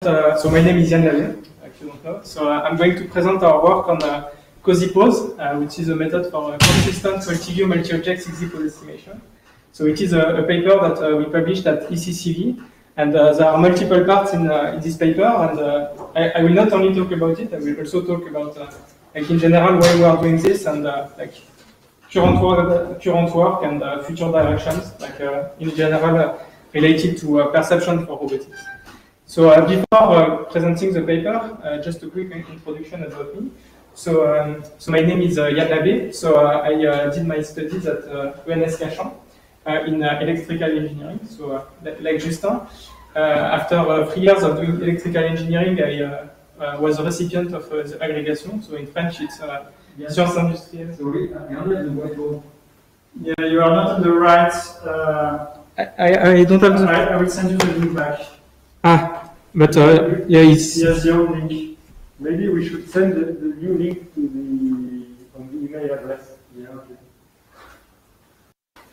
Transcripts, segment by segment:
So my name is Yann Lavie, if you don't know. So I'm going to present our work on Cozy Pose, which is a method for consistent multi-view, multi-object 6D pose estimation. So it is a paper that we published at ECCV, and there are multiple parts in this paper, and I will not only talk about it, I will also talk about, like in general, why we are doing this, and like current work and future directions, like in general related to perception for robotics. So before presenting the paper, just a quick introduction about me. So my name is Yann Lavie. So I did my studies at ENS Cachan in electrical engineering. So like Justin, after 3 years of doing electrical engineering, I was a recipient of the agrégation. So in French, it's Sciences Industrielles. Sorry, yeah, you are not on the right. I don't have the... I will send you the link back. Ah, but yeah, it's... Yes, the old link. Maybe we should send the new link to on the email address. Yeah, okay.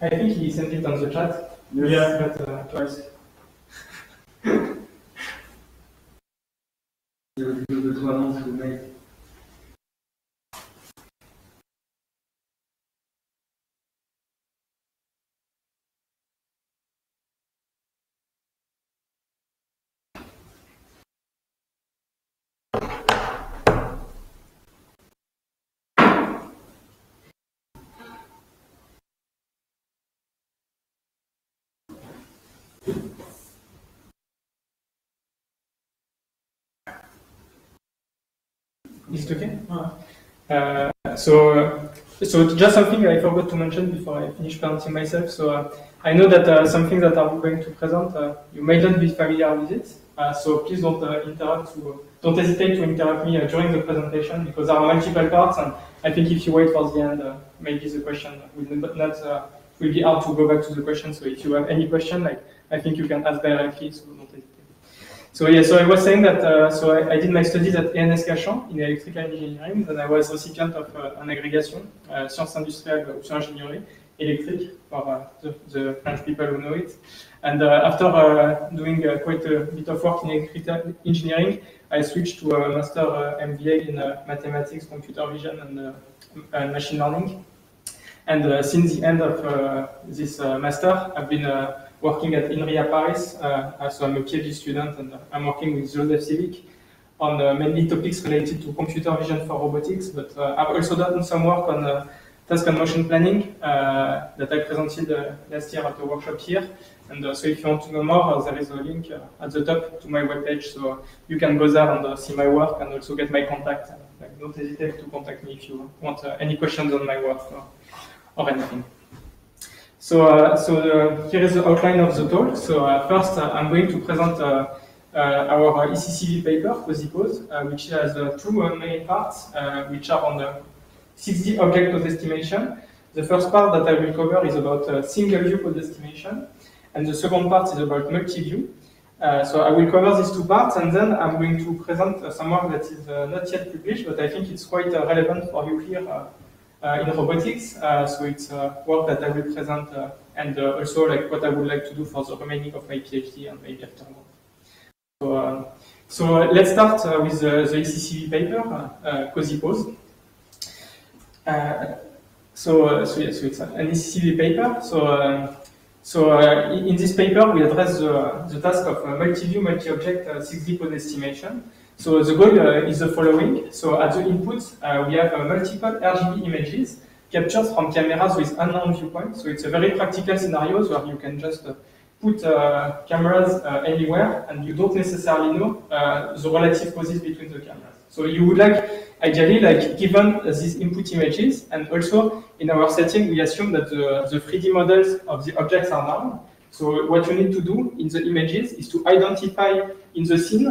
I think he sent it on the chat. Yes. Yeah, but twice. Is it okay? So just something I forgot to mention before I finish presenting myself. So I know that some things that I'm going to present, you may not be familiar with it. So please don't don't hesitate to interrupt me during the presentation, because there are multiple parts, and I think if you wait for the end, maybe the question will be hard to go back to the question. So if you have any question, like I think you can ask directly. So don't hesitate. So yeah, so I was saying that I did my studies at ENS Cachan in electrical engineering. Then I was recipient of an agrégation, Sciences Industrielles Option Ingénierie, électrique, for the French people who know it. And after doing quite a bit of work in electrical engineering, I switched to a master MBA in mathematics, computer vision, and machine learning. And since the end of this master, I've been working at INRIA Paris, so I'm a PhD student, and I'm working with Joseph Civic on mainly topics related to computer vision for robotics, but I've also done some work on task and motion planning that I presented last year at the workshop here. And so if you want to know more, there is a link at the top to my webpage, so you can go there and see my work and also get my contact. Like, don't hesitate to contact me if you want any questions on my work or anything. So here is the outline of the talk. So first, I'm going to present our ECCV paper, Cozy Pose, which has two main parts, which are on the 6D object pose estimation. The first part that I will cover is about single view pose estimation, and the second part is about multi-view. So I will cover these two parts, and then I'm going to present some work that is not yet published, but I think it's quite relevant for you here in robotics. So it's work that I will present, and also like what I would like to do for the remaining of my PhD and maybe afterward. So let's start with the ECCV paper, Cozy Pose. So it's an ECCV paper. So in this paper, we address the task of multi-view, multi-object 6D pose estimation. So the goal is the following. So at the input, we have multiple RGB images captured from cameras with unknown viewpoints. So it's a very practical scenario where you can just put cameras anywhere, and you don't necessarily know the relative poses between the cameras. So you would ideally, given these input images, and also in our setting, we assume that the 3D models of the objects are known. So what you need to do in the images is to identify in the scene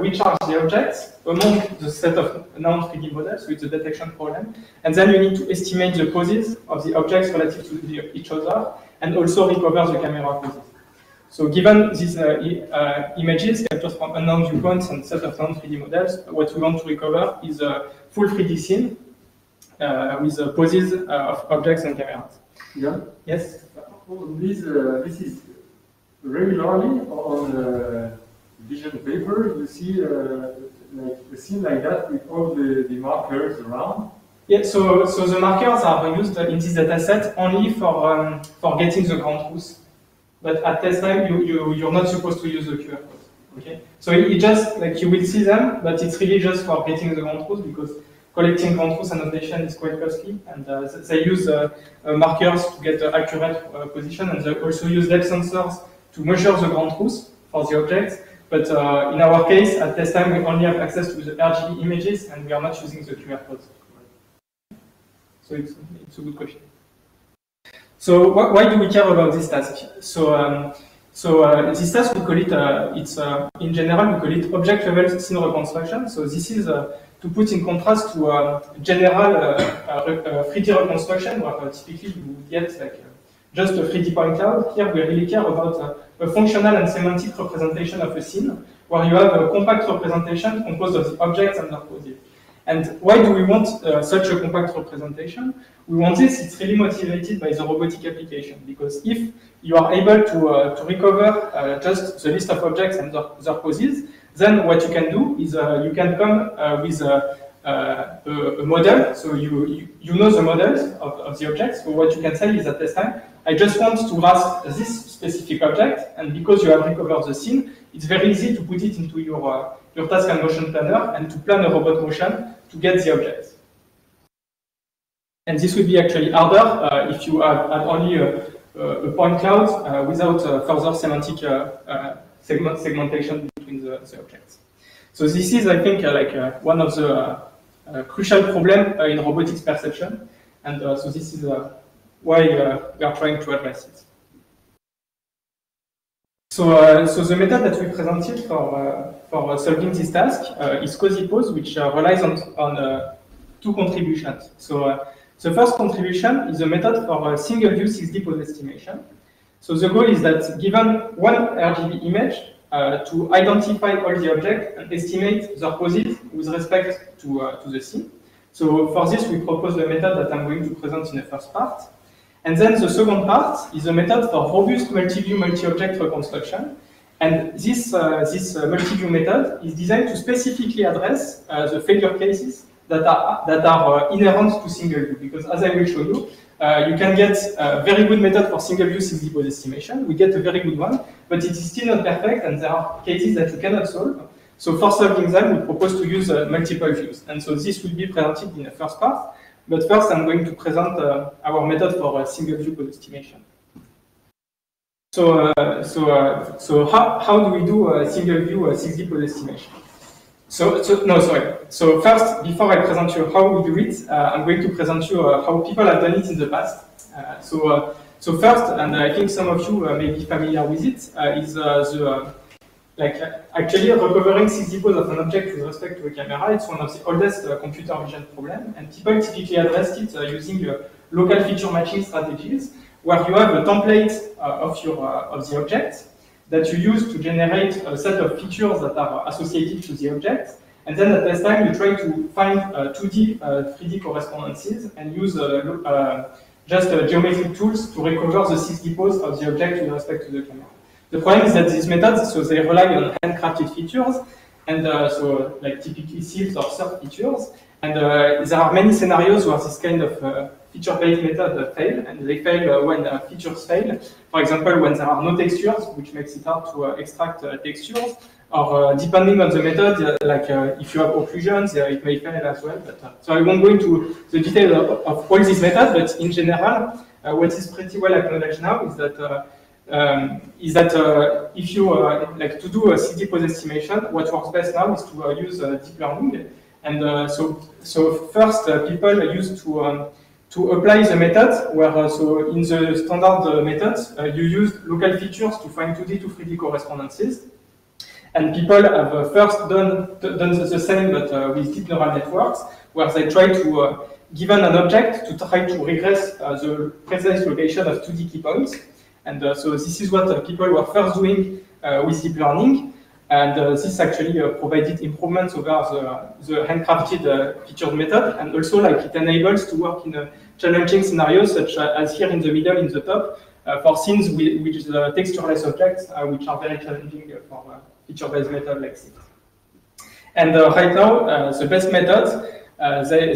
which are the objects among the set of known 3D models, so it's a detection problem. And then you need to estimate the poses of the objects relative to each other, and also recover the camera poses. So given these images captured from unknown viewpoints and set of known 3D models, what we want to recover is a full 3D scene with poses of objects and cameras. Yeah. Yes? This is regularly on vision paper, you see like a scene like that with all the markers around. Yeah, so the markers are used in this dataset only for getting the ground truth. But at test time, you're not supposed to use the QR code. Okay? So it just, like, you will see them, but it's really just for getting the ground truth, because collecting ground truth annotation is quite costly, and they use markers to get the accurate position, and they also use depth sensors to measure the ground truth for the objects. But in our case, at test time, we only have access to the RGB images, and we are not using the QR codes. So it's a good question. So why do we care about this task? So this task, we call it, in general, we call it object-level scene reconstruction. So this is to put in contrast to general 3D reconstruction, where typically you would get like just a 3D point cloud. Here we really care about a functional and semantic representation of a scene, where you have a compact representation composed of the objects and their poses. And why do we want such a compact representation? We want this, it's really motivated by the robotic application, because if you are able to recover just the list of objects and their poses, then what you can do is you can come with a model. So you know the models of the objects. So what you can say is at this time, I just want to raster this specific object, and because you have recovered the scene, it's very easy to put it into your task and motion planner and to plan a robot motion to get the objects. And this would be actually harder if you had only a point cloud without further semantic segmentation between the objects. So this is, I think, one of the crucial problems in robotics perception, and so this is why we are trying to address it. So the method that we presented for solving this task is COSY-POSE, which relies on two contributions. So the first contribution is a method for single-view 6D pose estimation. So the goal is that given one RGB image, to identify all the objects and estimate their poses with respect to the scene. So for this, we propose the method that I'm going to present in the first part. And then the second part is a method for robust multi-view, multi-object reconstruction. And this multi-view method is designed to specifically address the failure cases that are inherent to single view. Because as I will show you, you can get a very good method for single view 6D pose estimation. We get a very good one, but it is still not perfect, and there are cases that you cannot solve. So for solving them, we propose to use multiple views. And so this will be presented in the first part. But first, I'm going to present our method for single view pose estimation. So how do we do single view 6D pose estimation? So first, before I present you how we do it, I'm going to present you how people have done it in the past. So first, and I think some of you may be familiar with it, is actually recovering 6D pose of an object with respect to a camera. It's one of the oldest computer vision problems, and people typically addressed it using local feature matching strategies, where you have a template of the object that you use to generate a set of features that are associated to the object. And then at this time, you try to find 2D, 3D correspondences and use just geometric tools to recover the 6D pose of the object with respect to the camera. The problem is that these methods, so they rely on handcrafted features, and so like typically seals or surf features. And there are many scenarios where this kind of feature-based method fail, and they fail when features fail. For example, when there are no textures, which makes it hard to extract textures, or depending on the method, if you have occlusions, it may fail as well. But, so I won't go into the detail of all these methods, but in general, what is pretty well acknowledged now is that if you like to do a 6D pose estimation, what works best now is to use deep learning. And so first, people used to apply the method where, so in the standard methods, you use local features to find 2D to 3D correspondences. And people have first done the same, but with deep neural networks, where they try to, given an object, to try to regress the precise location of 2D key points. And so this is what people were first doing with deep learning. And this actually provided improvements over the handcrafted featured method, and also it enables to work in challenging scenarios such as here in the middle, in the top, for scenes with textureless objects, which are very challenging feature-based method like Snippet. And right now, the best methods, they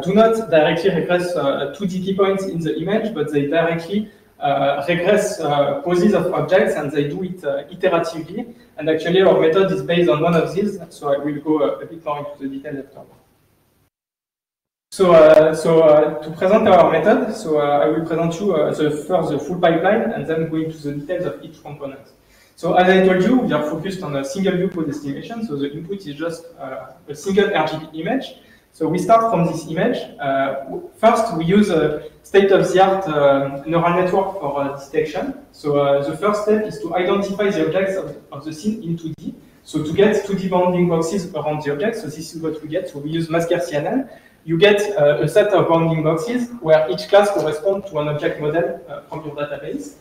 do not directly regress 2D key points in the image, but they directly regress poses of objects, and they do it iteratively. And actually, our method is based on one of these, so I will go a bit more into the details after. So, to present our method, I will present you first the full pipeline, and then go into the details of each component. So as I told you, we are focused on a single view pose estimation. So the input is just a single RGB image. So we start from this image. First, we use a state-of-the-art neural network for detection. So the first step is to identify the objects of the scene in 2D. So to get 2D bounding boxes around the object, so this is what we get. So we use Masker CNN. You get a set of bounding boxes where each class corresponds to an object model from your database.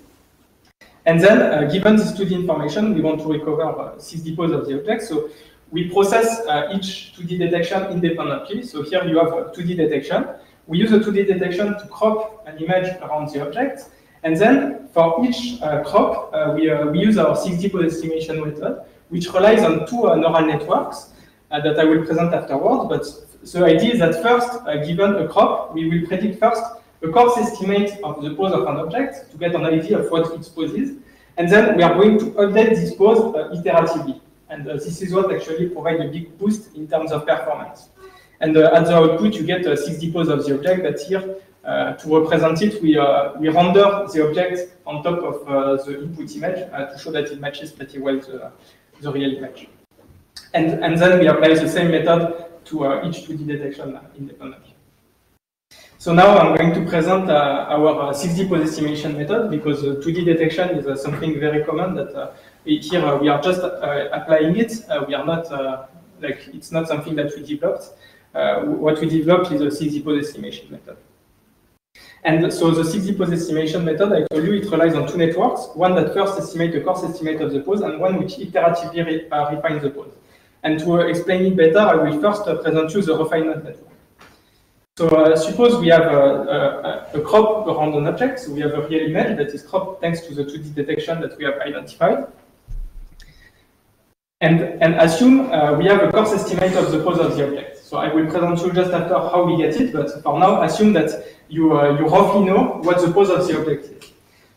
And then, given this 2D information, we want to recover 6D pose of the object. So we process each 2D detection independently. So here you have a 2D detection. We use a 2D detection to crop an image around the object. And then for each crop, we use our 6D pose estimation method, which relies on two neural networks that I will present afterwards. But the idea is that first, given a crop, we will predict first a coarse estimate of the pose of an object to get an idea of what its pose is. And then we are going to update this pose iteratively. And this is what actually provides a big boost in terms of performance. And at the output, you get a 6D pose of the object. But here, to represent it, we render the object on top of the input image to show that it matches pretty well the real image. And then we apply the same method to each 2D detection independently. So now I'm going to present our 6D pose estimation method, because 2D detection is something very common that here we are just applying it. We are not, it's not something that we developed. What we developed is a 6D pose estimation method. And so the 6D pose estimation method, I told you, it relies on two networks, one that first estimates the coarse estimate of the pose, and one which iteratively refines the pose. And to explain it better, I will first present you the refinement network. So suppose we have a crop around an object, so we have a real image that is cropped thanks to the 2D detection that we have identified. And assume we have a coarse estimate of the pose of the object. So I will present you just after how we get it, but for now, assume that you roughly know what the pose of the object is.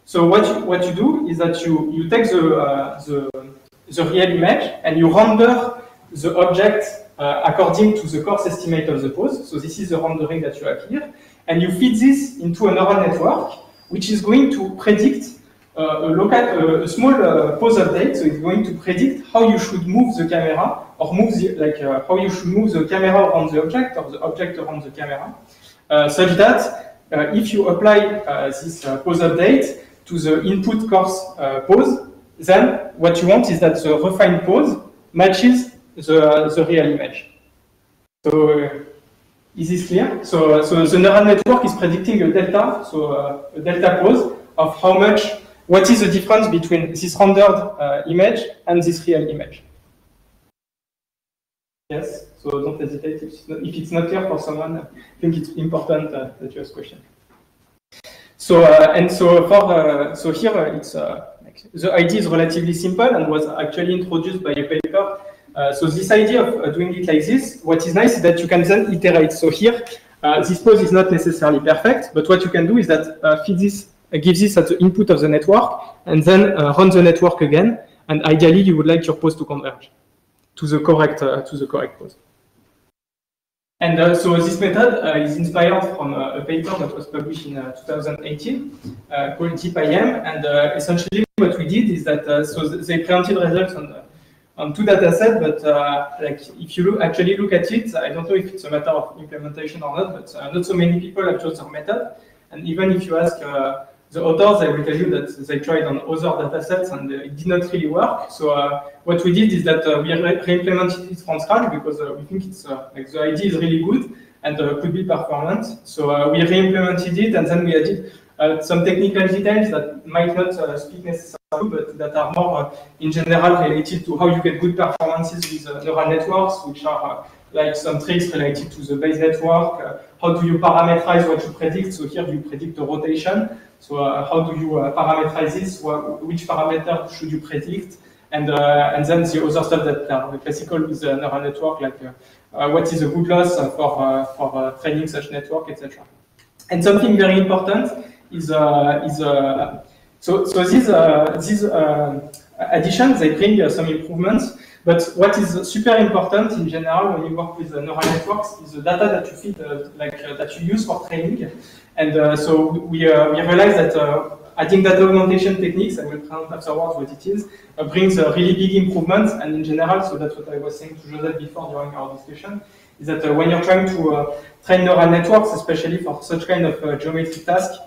So what you do is that you take the real image and you render the object according to the coarse estimate of the pose. So this is the rendering that you have here. And you feed this into a neural network, which is going to predict a small pose update. So it's going to predict how you should move the camera, or how you should move the camera around the object, or the object around the camera, such that if you apply this pose update to the input coarse pose, then what you want is that the refined pose matches the real image. So is this clear? So the neural network is predicting a delta, so a delta pose of what is the difference between this rendered image and this real image. Yes, so don't hesitate if it's not clear for someone. I think it's important that you ask questions. So so here it's the idea is relatively simple and was actually introduced by a paper. So this idea of doing it like this, what is nice is that you can then iterate. So here, this pose is not necessarily perfect, but what you can do is that give this at the input of the network, and then run the network again. And ideally, you would like your pose to converge to the correct pose. And so this method is inspired from a paper that was published in 2018 called DeepIM. And essentially, what we did is that so they presented results on two data sets, but if you actually look at it, I don't know if it's a matter of implementation or not, but not so many people have chosen our method. And even if you ask the authors, they will tell you that they tried on other data sets and it did not really work. So what we did is that we re-implemented it from scratch, because we think it's the idea is really good and could be performant. So we re-implemented it, and then we added some technical details that might not speak necessarily, but that are more in general related to how you get good performances with neural networks, which are like some tricks related to the Bayes network. How do you parameterize what you predict? So here you predict a rotation. So how do you parameterize this? Which parameter should you predict? and then the other stuff that are classical with the neural network, like what is a good loss for training such network, etc. And something very important is so these additions, they bring some improvements. But what is super important in general when you work with neural networks is the data that you feed, that you use for training. And so we realize that adding data augmentation techniques, I will present afterwards what it is, brings really big improvements. And in general, so that's what I was saying to Joseph before during our discussion, is that when you're trying to train neural networks, especially for such kind of geometric task,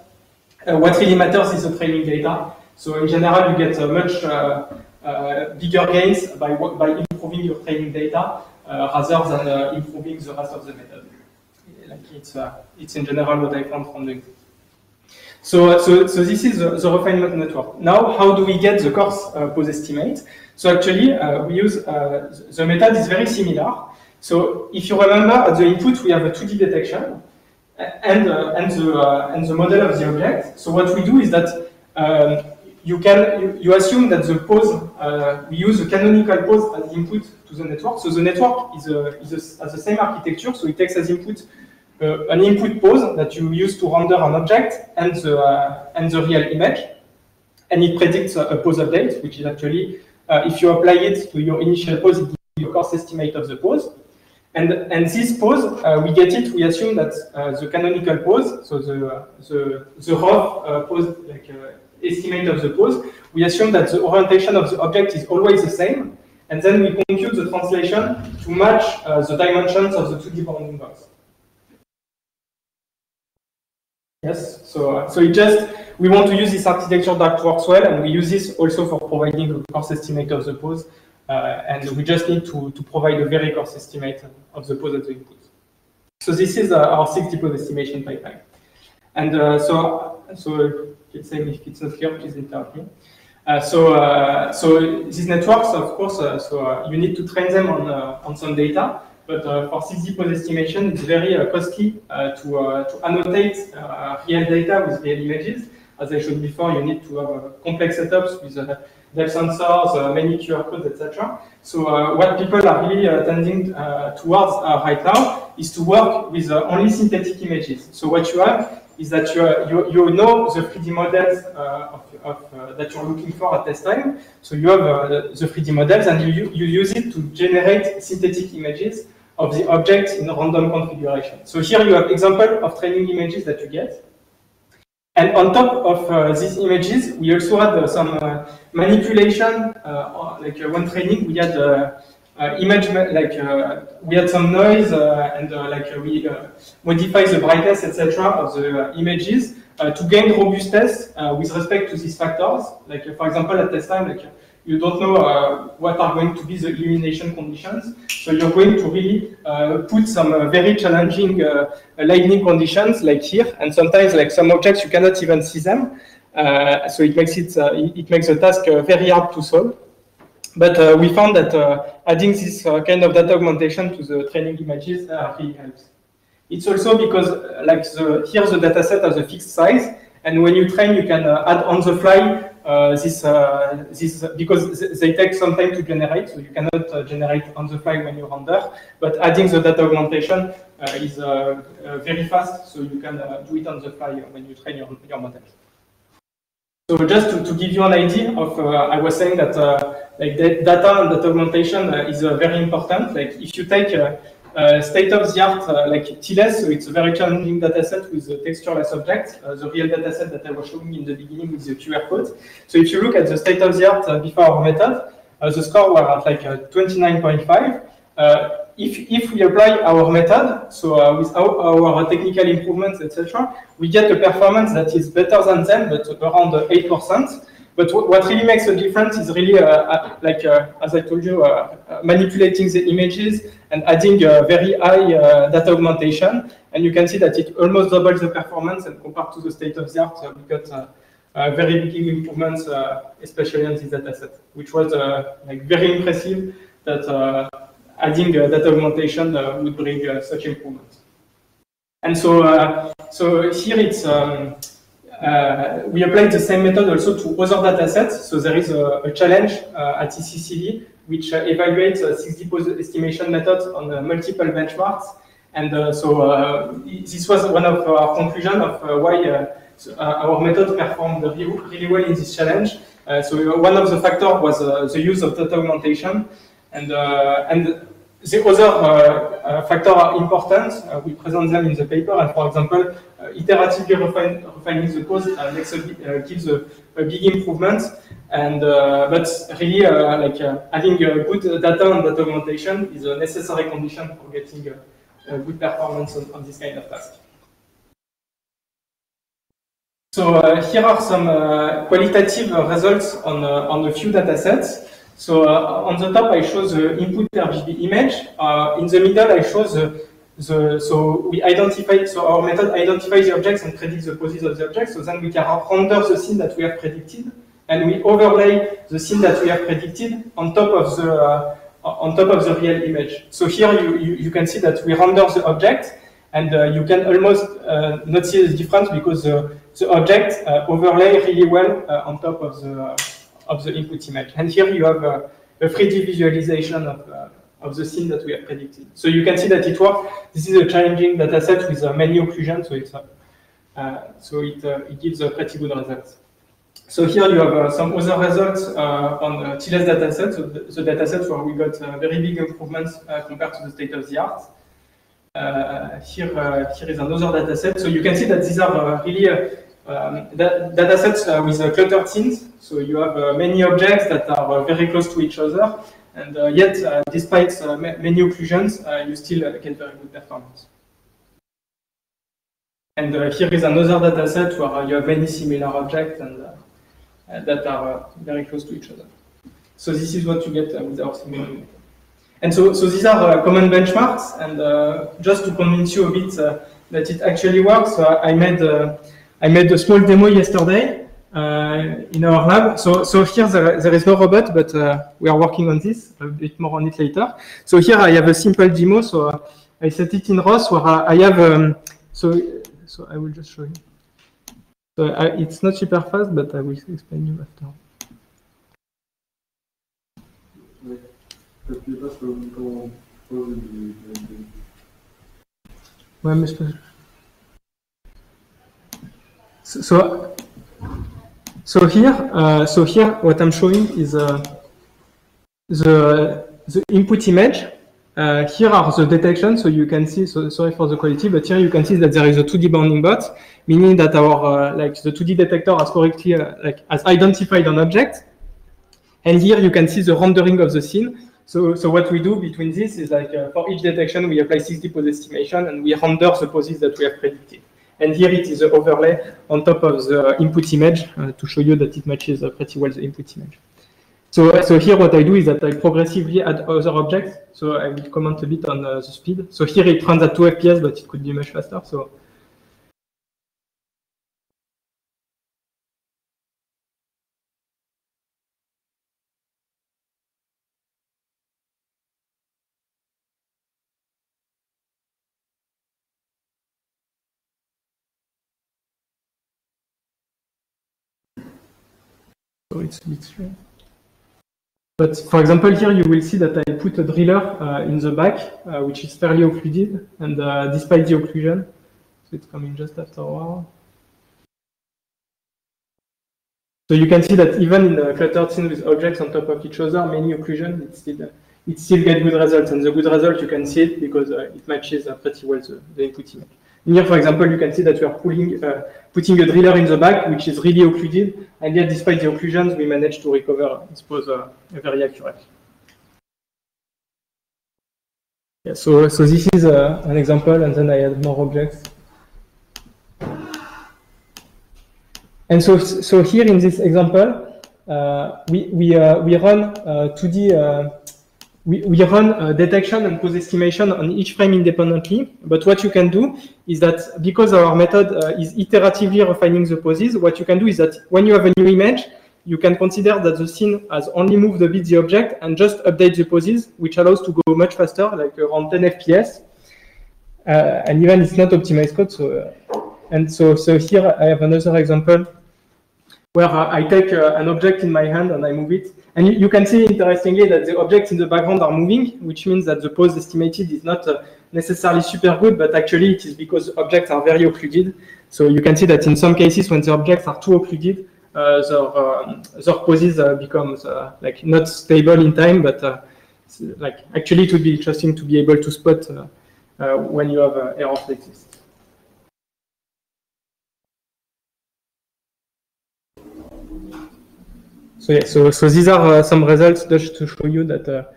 what really matters is the training data. So in general, you get much bigger gains by improving your training data rather than improving the rest of the method. Like it's in general what I found from the. So this is the refinement network. Now, how do we get the coarse pose estimate? So actually, we use the method is very similar. So if you remember, at the input we have a 2D detection and the model of the object. So what we do is that you assume that the pose we use the canonical pose as input to the network. So the network has the same architecture. So it takes as input an input pose that you use to render an object and the real image, and it predicts a pose update, which is actually if you apply it to your initial pose, it gives you a coarse estimate of the pose. And this pose, we assume that the canonical pose, so the rough pose, estimate of the pose, we assume that the orientation of the object is always the same, and then we compute the translation to match the dimensions of the 2D bounding box. Yes, so we want to use this architecture that works well, and we use this also for providing a coarse estimate of the pose. And we just need to provide a very coarse estimate of the pose at the input. So this is our 6D pose estimation pipeline. And so it's saying if it's not clear, please interrupt me. So these networks, of course, you need to train them on some data. But for 6D pose estimation, it's very costly to annotate real data with real images. As I showed before, you need to have complex setups with depth sensors, many QR codes, etc. So what people are really tending towards right now is to work with only synthetic images. So what you have is that you know the 3D models that you're looking for at test time. So you have the 3D models, and you use it to generate synthetic images of the object in a random configuration. So here you have example of training images that you get. And on top of these images, we also had some manipulation. When training, we had image, we had some noise, and we modify the brightness, etc., of the images to gain robustness with respect to these factors. For example, at test time, you don't know what are going to be the illumination conditions. So you're going to really put some very challenging lighting conditions, like here, and sometimes some objects you cannot even see them. So it makes the task very hard to solve. But we found that adding this kind of data augmentation to the training images really helps. It's also because here the dataset has a fixed size, and when you train, you can add on the fly because they take some time to generate, so you cannot generate on the fly when you render. But adding the data augmentation is very fast, so you can do it on the fly when you train your models. So just to give you an idea of, I was saying that data and data augmentation is very important. If you take state-of-the-art like TLS, so it's a very challenging dataset with a textureless object, the real dataset that I was showing in the beginning with the QR code. So if you look at the state-of-the-art before our method, the score were at 29.5. If we apply our method, so with our technical improvements, etc., we get a performance that is better than them, but around 8%. But what really makes a difference is really, as I told you, manipulating the images and adding very high data augmentation. And you can see that it almost doubles the performance, and compared to the state-of-the-art, we got very big improvements, especially on this dataset, which was very impressive that adding data augmentation would bring such improvements. And so here it's we applied the same method also to other datasets. So there is a challenge at ECCV which evaluates 6D pose estimation methods on multiple benchmarks. And this was one of our conclusions of why our method performed really well in this challenge. So one of the factors was the use of data augmentation, and the other factors are important. We present them in the paper, and for example, iteratively refining the pose gives a big improvement. And but really, having good data and data augmentation is a necessary condition for getting good performance on this kind of task. So here are some qualitative results on a few datasets. So on the top, I show the input RGB image. In the middle, I show so we identify, so our method identifies the objects and predicts the poses of the objects. So then we can render the scene that we have predicted, and we overlay the scene that we have predicted on top of the real image. So here you can see that we render the object, and you can almost not see the difference because the object overlay really well on top of the input image. And here you have a 3D visualization of the scene that we have predicted. So you can see that it works. This is a challenging data set with many occlusions, so it gives a pretty good results. So here you have some other results on TLS dataset, so the dataset where we got very big improvements compared to the state of the art. Here is another dataset. So you can see that these are really datasets with cluttered scenes. So you have many objects that are very close to each other, and yet, despite many occlusions, you still get very good performance. And here is another dataset where you have many similar objects and that are very close to each other. So this is what you get with our simulation method. And so these are common benchmarks, and just to convince you a bit that it actually works, I made a small demo yesterday in our lab. So here there is no robot, but we are working on this, a bit more on it later. So here I have a simple demo, so I set it in ROS where I have, so I will just show you. So it's not super fast, but I will explain you after. Ouais, mais je peux... So here, what I'm showing is the input image. Here are the detections, so you can see. So sorry for the quality, but here you can see that there is a 2D bounding bot, meaning that our the 2D detector has correctly has identified an object. And here you can see the rendering of the scene. So what we do between this is for each detection we apply 6D pose estimation and we render the poses that we have predicted. And here it is the overlay on top of the input image to show you that it matches pretty well the input image. So here what I do is that I progressively add other objects. So I will comment a bit on the speed. So here it runs at 2 FPS, but it could be much faster. So it's a bit strange. But for example, here you will see that I put a driller in the back, which is fairly occluded, and despite the occlusion, so it's coming just after a while. So you can see that even in a cluttered scene with objects on top of each other, many occlusions, it still gets good results. And the good result, you can see it because it matches pretty well the input image. And here, for example, you can see that we are putting a driller in the back, which is really occluded, and yet despite the occlusions, we managed to recover its pose very accurate. Yeah, so this is an example, and then I add more objects. And so here in this example, we run 2D. We run detection and pose estimation on each frame independently. But what you can do is that because our method is iteratively refining the poses, what you can do is that when you have a new image, you can consider that the scene has only moved a bit the object and just update the poses, which allows to go much faster, like around 10 FPS. And even it's not optimized code, so And so here I have another example where I take an object in my hand and I move it. And you can see, interestingly, that the objects in the background are moving, which means that the pose estimated is not necessarily super good, but actually it is because objects are very occluded. So you can see that in some cases, when the objects are too occluded, their poses becomes like not stable in time, but like actually it would be interesting to be able to spot when you have errors like this. So yeah, so these are some results just to show you that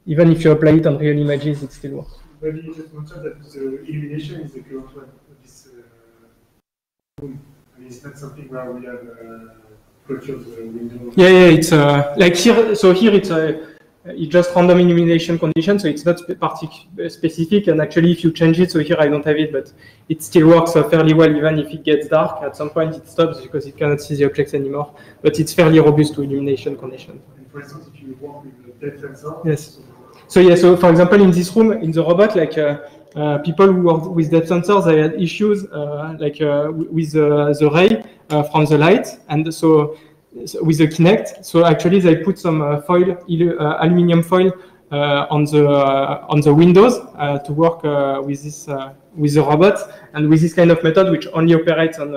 even if you apply it on real images, it still works. Maybe you just mentioned that the illumination is the current one of this room. I mean, it's not something where we have closures window. Yeah, it's like here. So here it's just random illumination condition, so it's not specific. And actually, if you change it, so here I don't have it, but it still works fairly well, even if it gets dark. At some point, it stops because it cannot see the objects anymore. But it's fairly robust to illumination conditions. And for instance, if you work with the depth sensor. Yes. So yeah. So for example, in this room, in the robot, like people who work with depth sensors, they had issues with the ray from the light, and so with the Kinect. So actually, they put some foil, aluminium foil, on the windows to work with this with the robot, and with this kind of method, which only operates on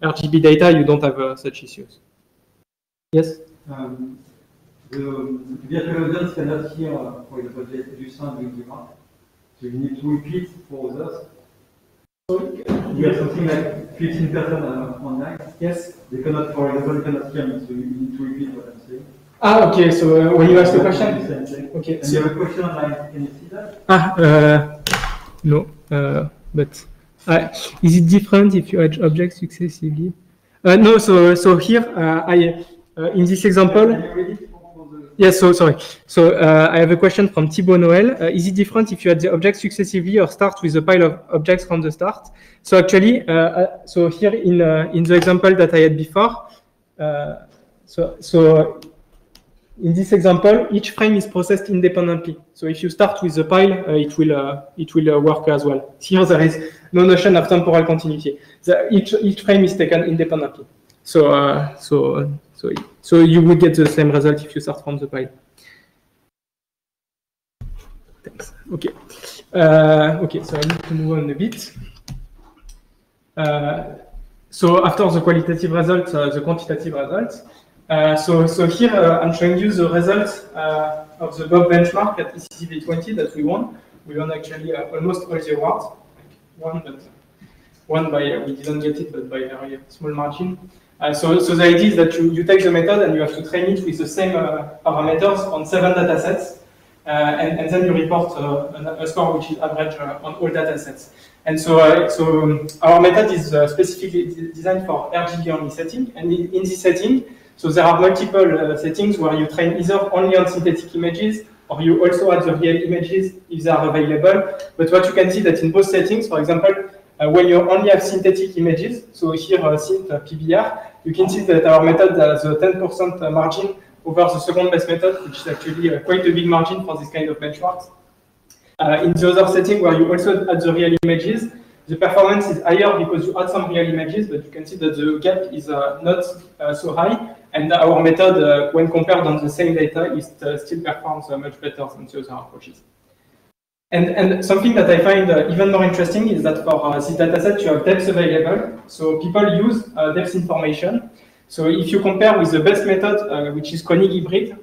RGB data, you don't have such issues. Yes. The virtual audience cannot hear, for example, du sound during the graph, so you need to repeat for others. You have something like 15 person online. Yes. They cannot, for example, cannot hear me, so you need to repeat what I'm saying. Ah, okay. So when you ask a question, okay. And you have a question online. Can you see that? No. But is it different if you add objects successively? No. So here in this example. Can you read it? Yes, so sorry. So I have a question from Thibaut Noël. Is it different if you add the objects successively or start with a pile of objects from the start? So actually, so here in the example that I had before, so in this example, each frame is processed independently. So if you start with the pile, it will work as well. Here there is no notion of temporal continuity. Each frame is taken independently. So you would get the same result if you start from the pile. Thanks. Okay. Okay. So I need to move on a bit. So after the qualitative results, the quantitative results. So here I'm showing you the results of the Bob benchmark at ECCV 20 that we won. We won actually almost all the awards. One by we didn't get it, but by a very small margin. So the idea is that you take the method and you have to train it with the same parameters on 7 datasets, and then you report a score which is average on all datasets. And so our method is specifically designed for RGB only setting, and in this setting, so there are multiple settings where you train either only on synthetic images, or you also add the real images if they are available. But what you can see that in both settings, for example, when you only have synthetic images, so here synth PBR, you can see that our method has a 10% margin over the second best method, which is actually quite a big margin for this kind of benchmarks. In the other setting where you also add the real images, the performance is higher because you add some real images, but you can see that the gap is not so high, and our method, when compared on the same data, is still performs much better than the other approaches. And something that I find even more interesting is that for this dataset, you have depth available. So people use depth information. So if you compare with the best method, which is Koenig hybrid,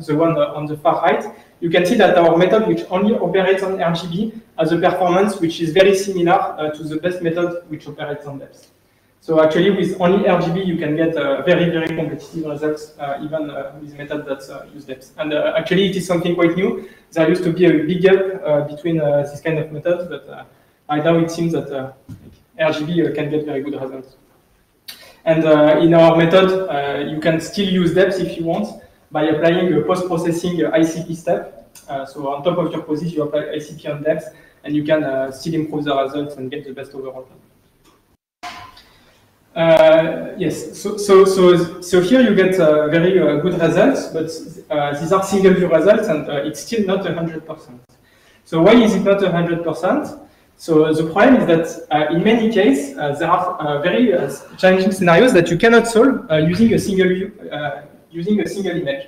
the one on the far right, you can see that our method, which only operates on RGB, has a performance which is very similar to the best method, which operates on depth. So actually, with only RGB, you can get very, very competitive results, even with method that use depth. And actually, it is something quite new. There used to be a big gap between this kind of methods, but right now it seems that RGB can get very good results. And in our method, you can still use depth if you want by applying a post-processing ICP step. So on top of your poses, you apply ICP on depth, and you can still improve the results and get the best overall. Yes, so here you get very good results, but these are single view results, and it's still not 100%. So why is it not 100%? So the problem is that in many cases, there are very challenging scenarios that you cannot solve using a single image.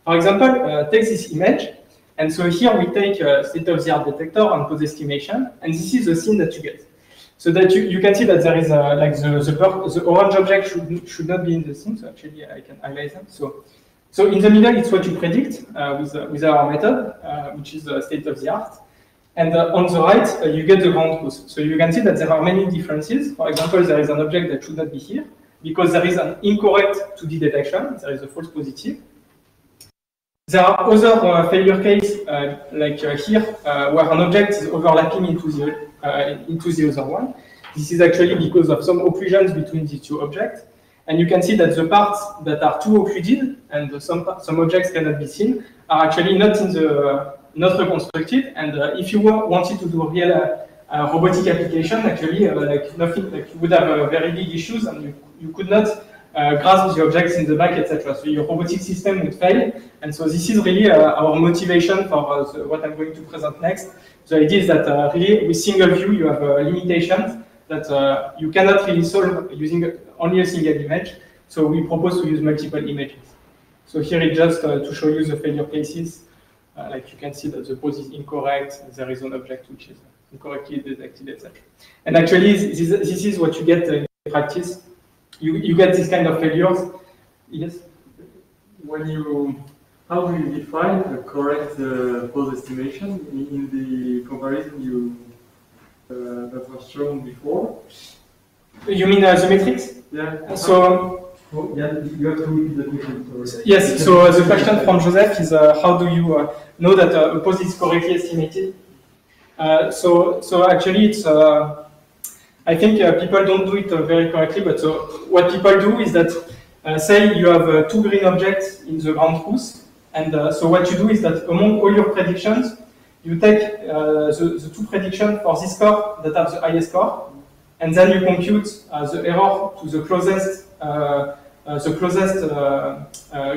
For example, take this image, and so here we take a state-of-the-art detector and pose estimation, and this is the scene that you get. So that you can see that there is like the orange object should not be in the scene. So actually, I can highlight them. So in the middle, it's what you predict with our method, which is state-of-the-art. And on the right, you get the ground truth. So you can see that there are many differences. For example, there is an object that should not be here because there is an incorrect 2D detection. There is a false positive. There are other failure cases, like here, where an object is overlapping into the other one. This is actually because of some occlusions between these two objects. And you can see that the parts that are too occluded and some objects cannot be seen are actually not reconstructed. And if you wanted to do real robotic application, actually, like you would have very big issues, and you could not grasp the objects in the back, etc. So your robotic system would fail. And so this is really our motivation for what I'm going to present next. The idea is that really with single view, you have limitations that you cannot really solve using only a single image. So we propose to use multiple images. So here it's just to show you the failure cases. Like you can see that the pose is incorrect, there is an object which is incorrectly detected, etc. And actually, this is what you get in practice. You get this kind of failures. Yes? How do you define a correct pose estimation in the comparison that was shown before? You mean the metrics? Yeah. So yeah, you have to repeat the question. Yes. So the question from Joseph is how do you know that a pose is correctly estimated? So actually, it's I think people don't do it very correctly. But so what people do is that say you have two green objects in the ground truth, and so what you do is that among all your predictions, you take the two predictions for this score that have the highest score, and then you compute the error to the closest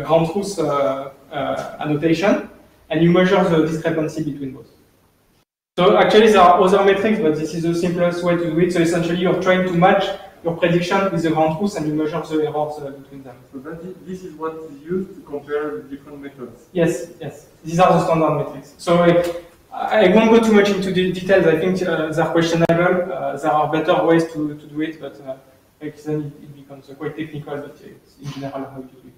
ground truth annotation, and you measure the discrepancy between both. So actually there are other metrics, but this is the simplest way to do it. So essentially you're trying to match your prediction with the ground truth, and you measure the errors between them. So this is what is used to compare different methods. Yes, yes. These are the standard metrics. So I won't go too much into the details. I think they're questionable. There are better ways to do it, but then it becomes quite technical, but it's in general how to do it.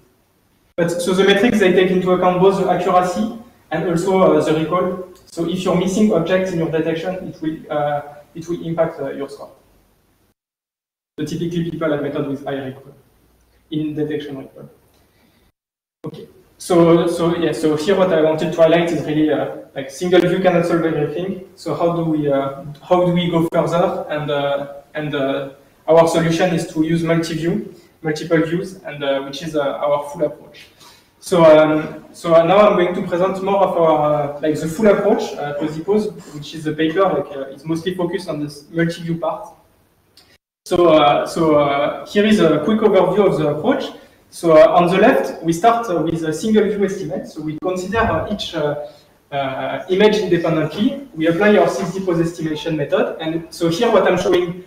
But so the metrics, they take into account both the accuracy and also the recall. So if you're missing objects in your detection, it will impact your score. So typically people have methods with high recall in detection recall. Okay. So here what I wanted to highlight is really like single view cannot solve everything. So how do we go further? And our solution is to use multiple views, and which is our full approach. So now I'm going to present more of our like the full approach, Posipose, which is a paper like it's mostly focused on this multi-view part. So here is a quick overview of the approach. So on the left, we start with a single view estimate. So we consider each image independently. We apply our 6D pose estimation method. And so here what I'm showing,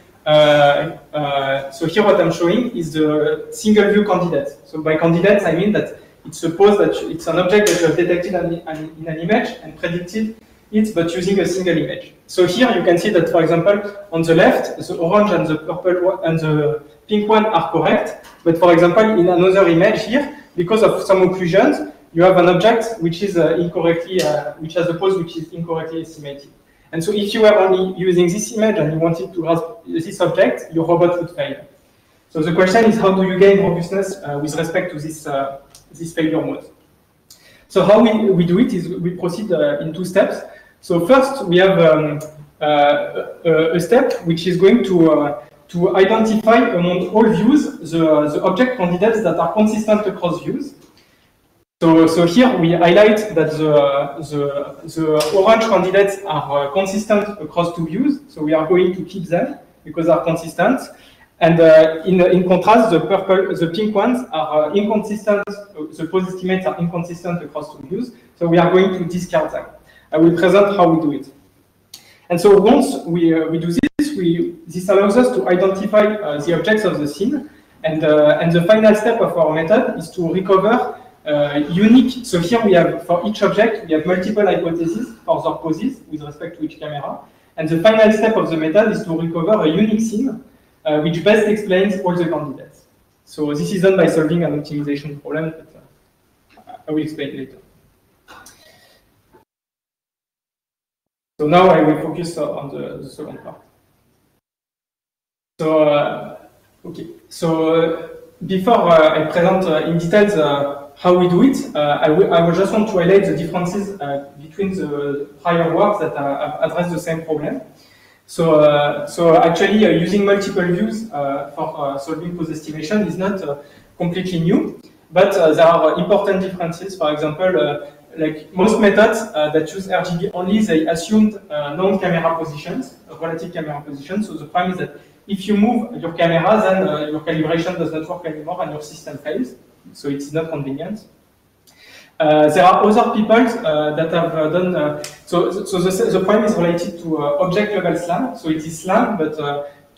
is the single view candidate. So by candidates, I mean that it's supposed that it's an object that you have detected in an image and predicted it, but using a single image. So here you can see that, for example, on the left, the orange and the purple one and the pink one are correct. But for example, in another image here, because of some occlusions, you have an object which is which has a pose which is incorrectly estimated. And so if you were only using this image and you wanted to grasp this object, your robot would fail. So the question is, how do you gain robustness with respect to this failure mode? So how we do it is we proceed in two steps. So first we have a step which is going to identify among all views the object candidates that are consistent across views. So here we highlight that the orange candidates are consistent across two views. So we are going to keep them because they are consistent. And in contrast, the pink ones are inconsistent. The pose estimates are inconsistent across two views. So we are going to discard them. I will present how we do it. And so once we do this, this allows us to identify the objects of the scene, and the final step of our method is to recover unique. So here we have, for each object, we have multiple hypotheses for their poses with respect to each camera, and the final step of the method is to recover a unique scene which best explains all the candidates. So this is done by solving an optimization problem that I will explain later. So now I will focus on the second part. So, okay. So before I present in details how we do it, I will just want to highlight the differences between the prior works that address the same problem. So, actually using multiple views for solving pose estimation is not completely new, but there are important differences. For example, like most methods that use RGB only, they assumed known camera positions, relative camera positions. So the problem is that if you move your camera, then your calibration does not work anymore and your system fails. So it's not convenient. There are other people that have done, so the problem is related to object level SLAM. So it is SLAM, but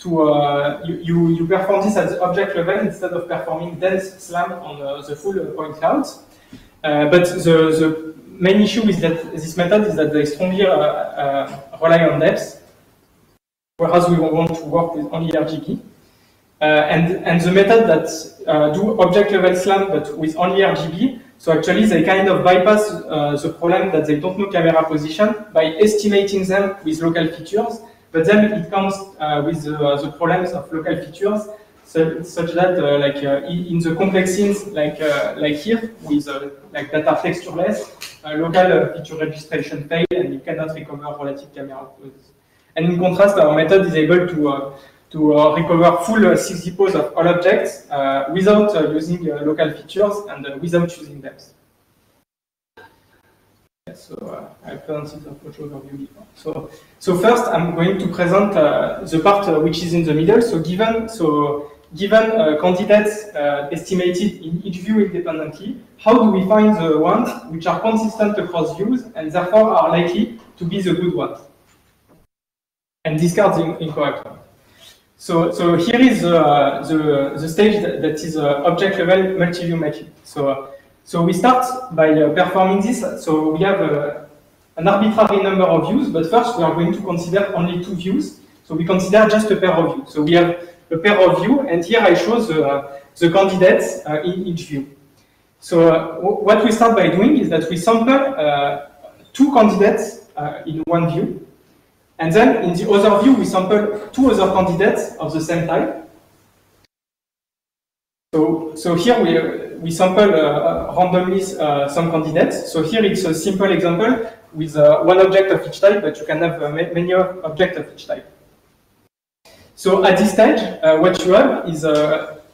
you perform this at the object level instead of performing dense SLAM on the full point clouds. But the main issue is that this method is that they strongly rely on depth, whereas we want to work with only RGB. And the method that do object level SLAM but with only RGB, so actually they kind of bypass the problem that they don't know camera position by estimating them with local features, but then it comes with the problems of local features, such that in the complex scenes like here with like that are textureless, local feature registration fail and you cannot recover relative camera poses. And in contrast, our method is able to recover full 6D pose of all objects without using local features and without using depth. Yeah, so I presented the approach overview before. So first, I'm going to present the part which is in the middle. So given candidates estimated in each view independently, how do we find the ones which are consistent across views and therefore are likely to be the good ones and discard the incorrect one? So here is the stage that is object level multi-view matching. So we start by performing this. So we have an arbitrary number of views, but first we are going to consider only 2 views. So we consider just a pair of views. So we have a pair of views, and here I show the candidates in each view. So what we start by doing is that we sample 2 candidates in one view. And then in the other view, we sample 2 other candidates of the same type. So here we sample randomly some candidates. So here it's a simple example with 1 object of each type, but you can have many objects of each type. So at this stage, what you have is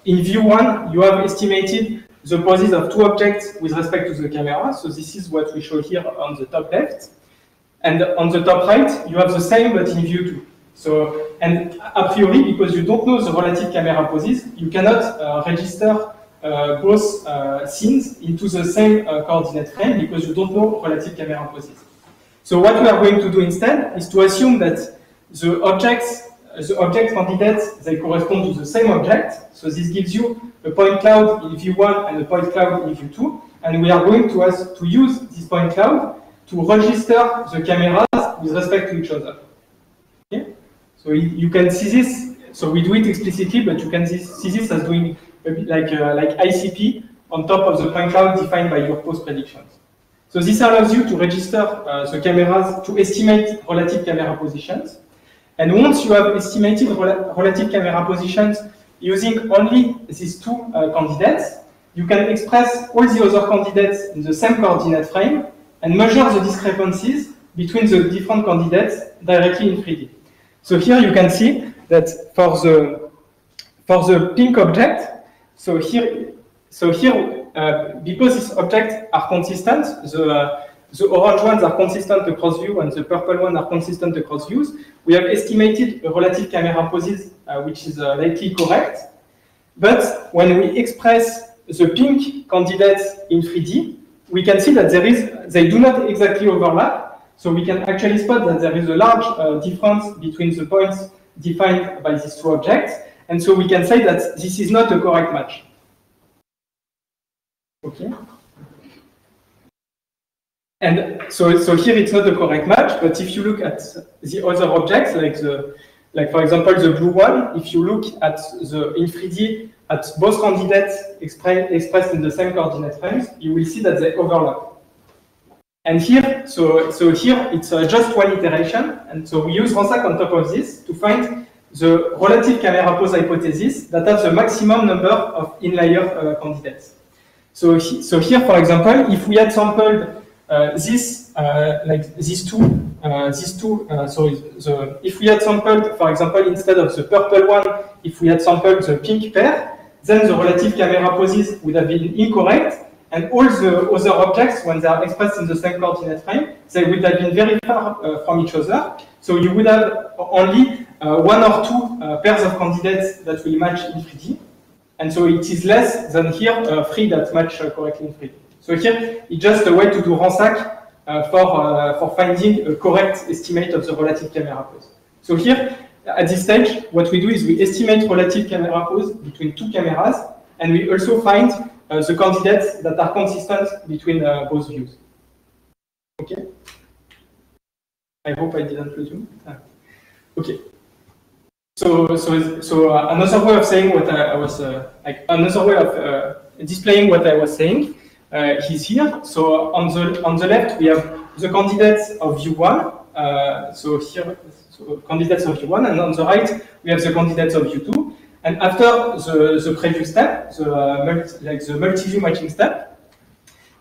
in view 1, you have estimated the poses of 2 objects with respect to the camera. So this is what we show here on the top left. And on the top right, you have the same but in view 2. So, and a priori, because you don't know the relative camera poses, you cannot register both scenes into the same coordinate frame because you don't know relative camera poses. So what we are going to do instead is to assume that the object candidates, they correspond to the same object. So this gives you a point cloud in view 1 and a point cloud in view 2. And we are going to use this point cloud to register the cameras with respect to each other. Okay? So you can see this. So we do it explicitly, but you can see this as doing a bit like ICP on top of the point cloud defined by your pose predictions. So this allows you to register the cameras to estimate relative camera positions. And once you have estimated relative camera positions using only these 2 candidates, you can express all the other candidates in the same coordinate frame and measure the discrepancies between the different candidates directly in 3D. So here you can see that for the pink object, so here because these objects are consistent, the orange ones are consistent across view and the purple ones are consistent across views, we have estimated a relative camera poses which is likely correct. But when we express the pink candidates in 3D, we can see that they do not exactly overlap. So we can actually spot that there is a large difference between the points defined by these two objects, and so we can say that this is not a correct match. Okay. And so here it's not a correct match, but if you look at the other objects, like for example the blue one, if you look at the in 3D at both candidates expressed in the same coordinate frames, you will see that they overlap. And here, so here it's just one iteration, and so we use Rorschach on top of this to find the relative camera pose hypothesis that has the maximum number of in-layer candidates. So here, for example, if we had sampled if we had sampled, for example, instead of the purple one, if we had sampled the pink pair, then the relative camera poses would have been incorrect, and all the other objects, when they are expressed in the same coordinate frame, they would have been very far from each other. So you would have only one or two pairs of candidates that will match in 3D. And so it is less than here, 3 that match correctly in 3D. So here, it's just a way to do Rorschach for finding a correct estimate of the relative camera pose. So here, at this stage, what we do is we estimate relative camera pose between two cameras, and we also find the candidates that are consistent between both views. Okay? I hope I didn't lose you. Okay. So another way of saying what I was, another way of displaying what I was saying is here. So on the left we have the candidates of view 1. So here, candidates of view 1, and on the right we have the candidates of view 2. And after the previous step, the multi-view matching step,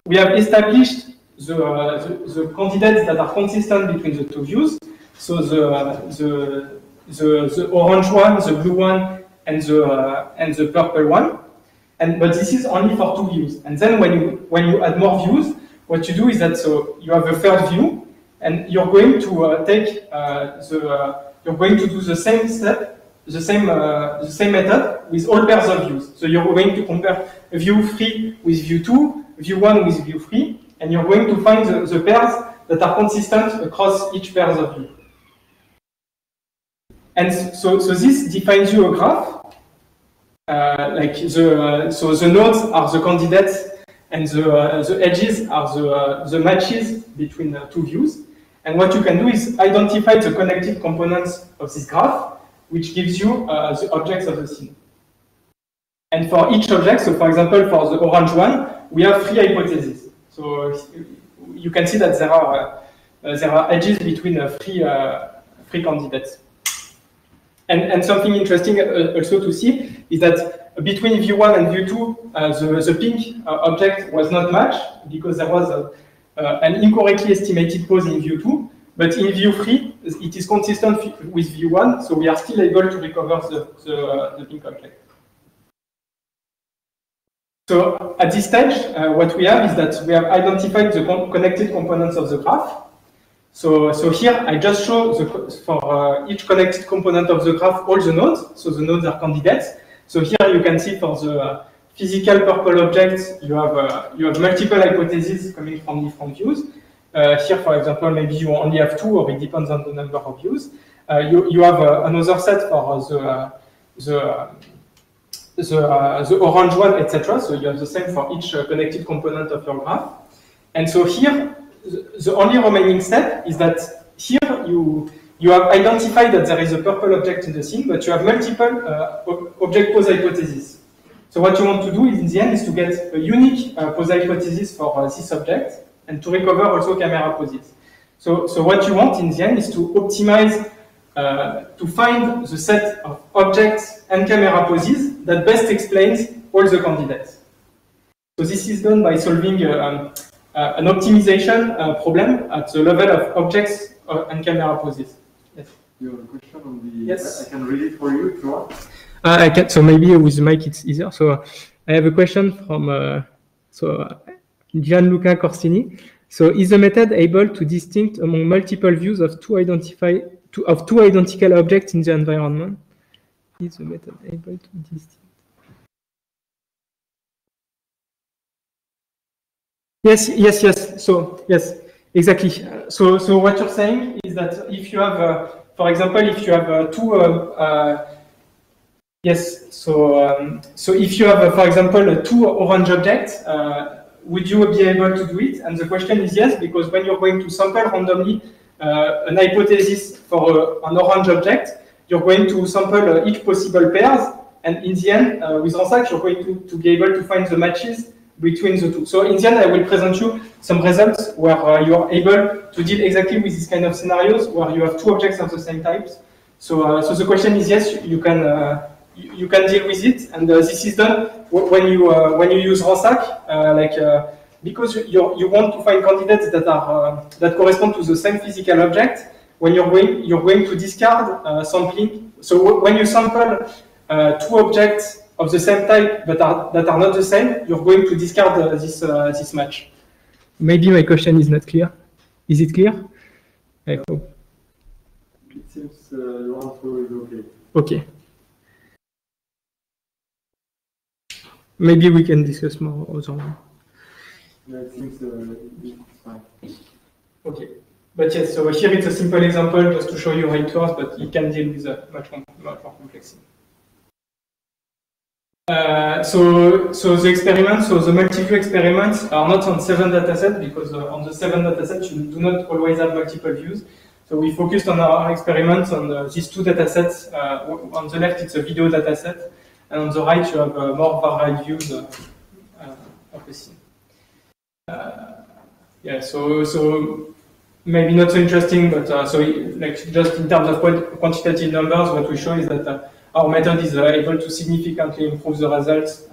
we have established the candidates that are consistent between the two views. So the orange one, the blue one, and the purple one. But this is only for two views. And then when you add more views, what you do is that you have a third view, and you're going to you're going to do the same step, the same method with all pairs of views. So you're going to compare view 3 with view 2, view 1 with view 3, and you're going to find the pairs that are consistent across each pair of views. And so this defines you a graph. So the nodes are the candidates, and the edges are the matches between the two views. And what you can do is identify the connected components of this graph, which gives you the objects of the scene. And for each object, so for example, for the orange one, we have 3 hypotheses. So you can see that there are edges between 3 candidates. And something interesting also to see is that between view 1 and view 2, the pink object was not matched because there was an incorrectly estimated pose in view 2. But in view 3, it is consistent with view 1, so we are still able to recover the pink object. So at this stage, what we have is that we have identified the connected components of the graph. So here I just show for each connected component of the graph all the nodes. So the nodes are candidates. So here you can see for the physical purple objects, you have multiple hypotheses coming from different views. Here, for example, maybe you only have 2, or it depends on the number of views. You have another set for the orange one, etc. So you have the same for each connected component of your graph. And so here, the only remaining step is that here you have identified that there is a purple object in the scene, but you have multiple object pose hypotheses. So what you want to do in the end is to get a unique pose hypothesis for this object, and to recover also camera poses. So what you want in the end is to optimize, to find the set of objects and camera poses that best explains all the candidates. So this is done by solving an optimization problem at the level of objects and camera poses. Yes. You have a question on the... Yes. I can read it for you if you want. I can. So maybe with the mic it's easier. So I have a question from Gianluca Corsini. So is the method able to distinguish among multiple views of two identical objects in the environment? Is the method able to distinguish? Yes. So yes, Exactly. So what you're saying is that if you have, for example, if you have two, yes. So if you have, for example, two orange objects, would you be able to do it? And the question is yes, because when you're going to sample randomly an hypothesis for an orange object, you're going to sample each possible pairs, and in the end, with Randstad, you're going to be able to find the matches between the two. So in the end, I will present you some results where you are able to deal exactly with this kind of scenarios where you have two objects of the same types. So the question is yes, you can deal with it, and this is done when you use Randstad, because you want to find candidates that are that correspond to the same physical object. When you're going to discard sampling. So when you sample two objects of the same type but that are not the same, you're going to discard this match. Maybe my question is not clear. Is it clear? I hope. It seems your answer is okay. Okay. Maybe we can discuss more also. Yeah, it seems it's fine. Okay. But yes, so here it's a simple example just to show you how it works, but it can deal with a much more complexity. So the experiments, so the multi-view experiments are not on 7 datasets because on the 7 datasets you do not always have multiple views. So we focused on our experiments on these 2 datasets. On the left it's a video dataset, and on the right you have more varied views of the scene. Yeah, so maybe not so interesting, but so like just in terms of quantitative numbers, what we show is that our method is able to significantly improve the results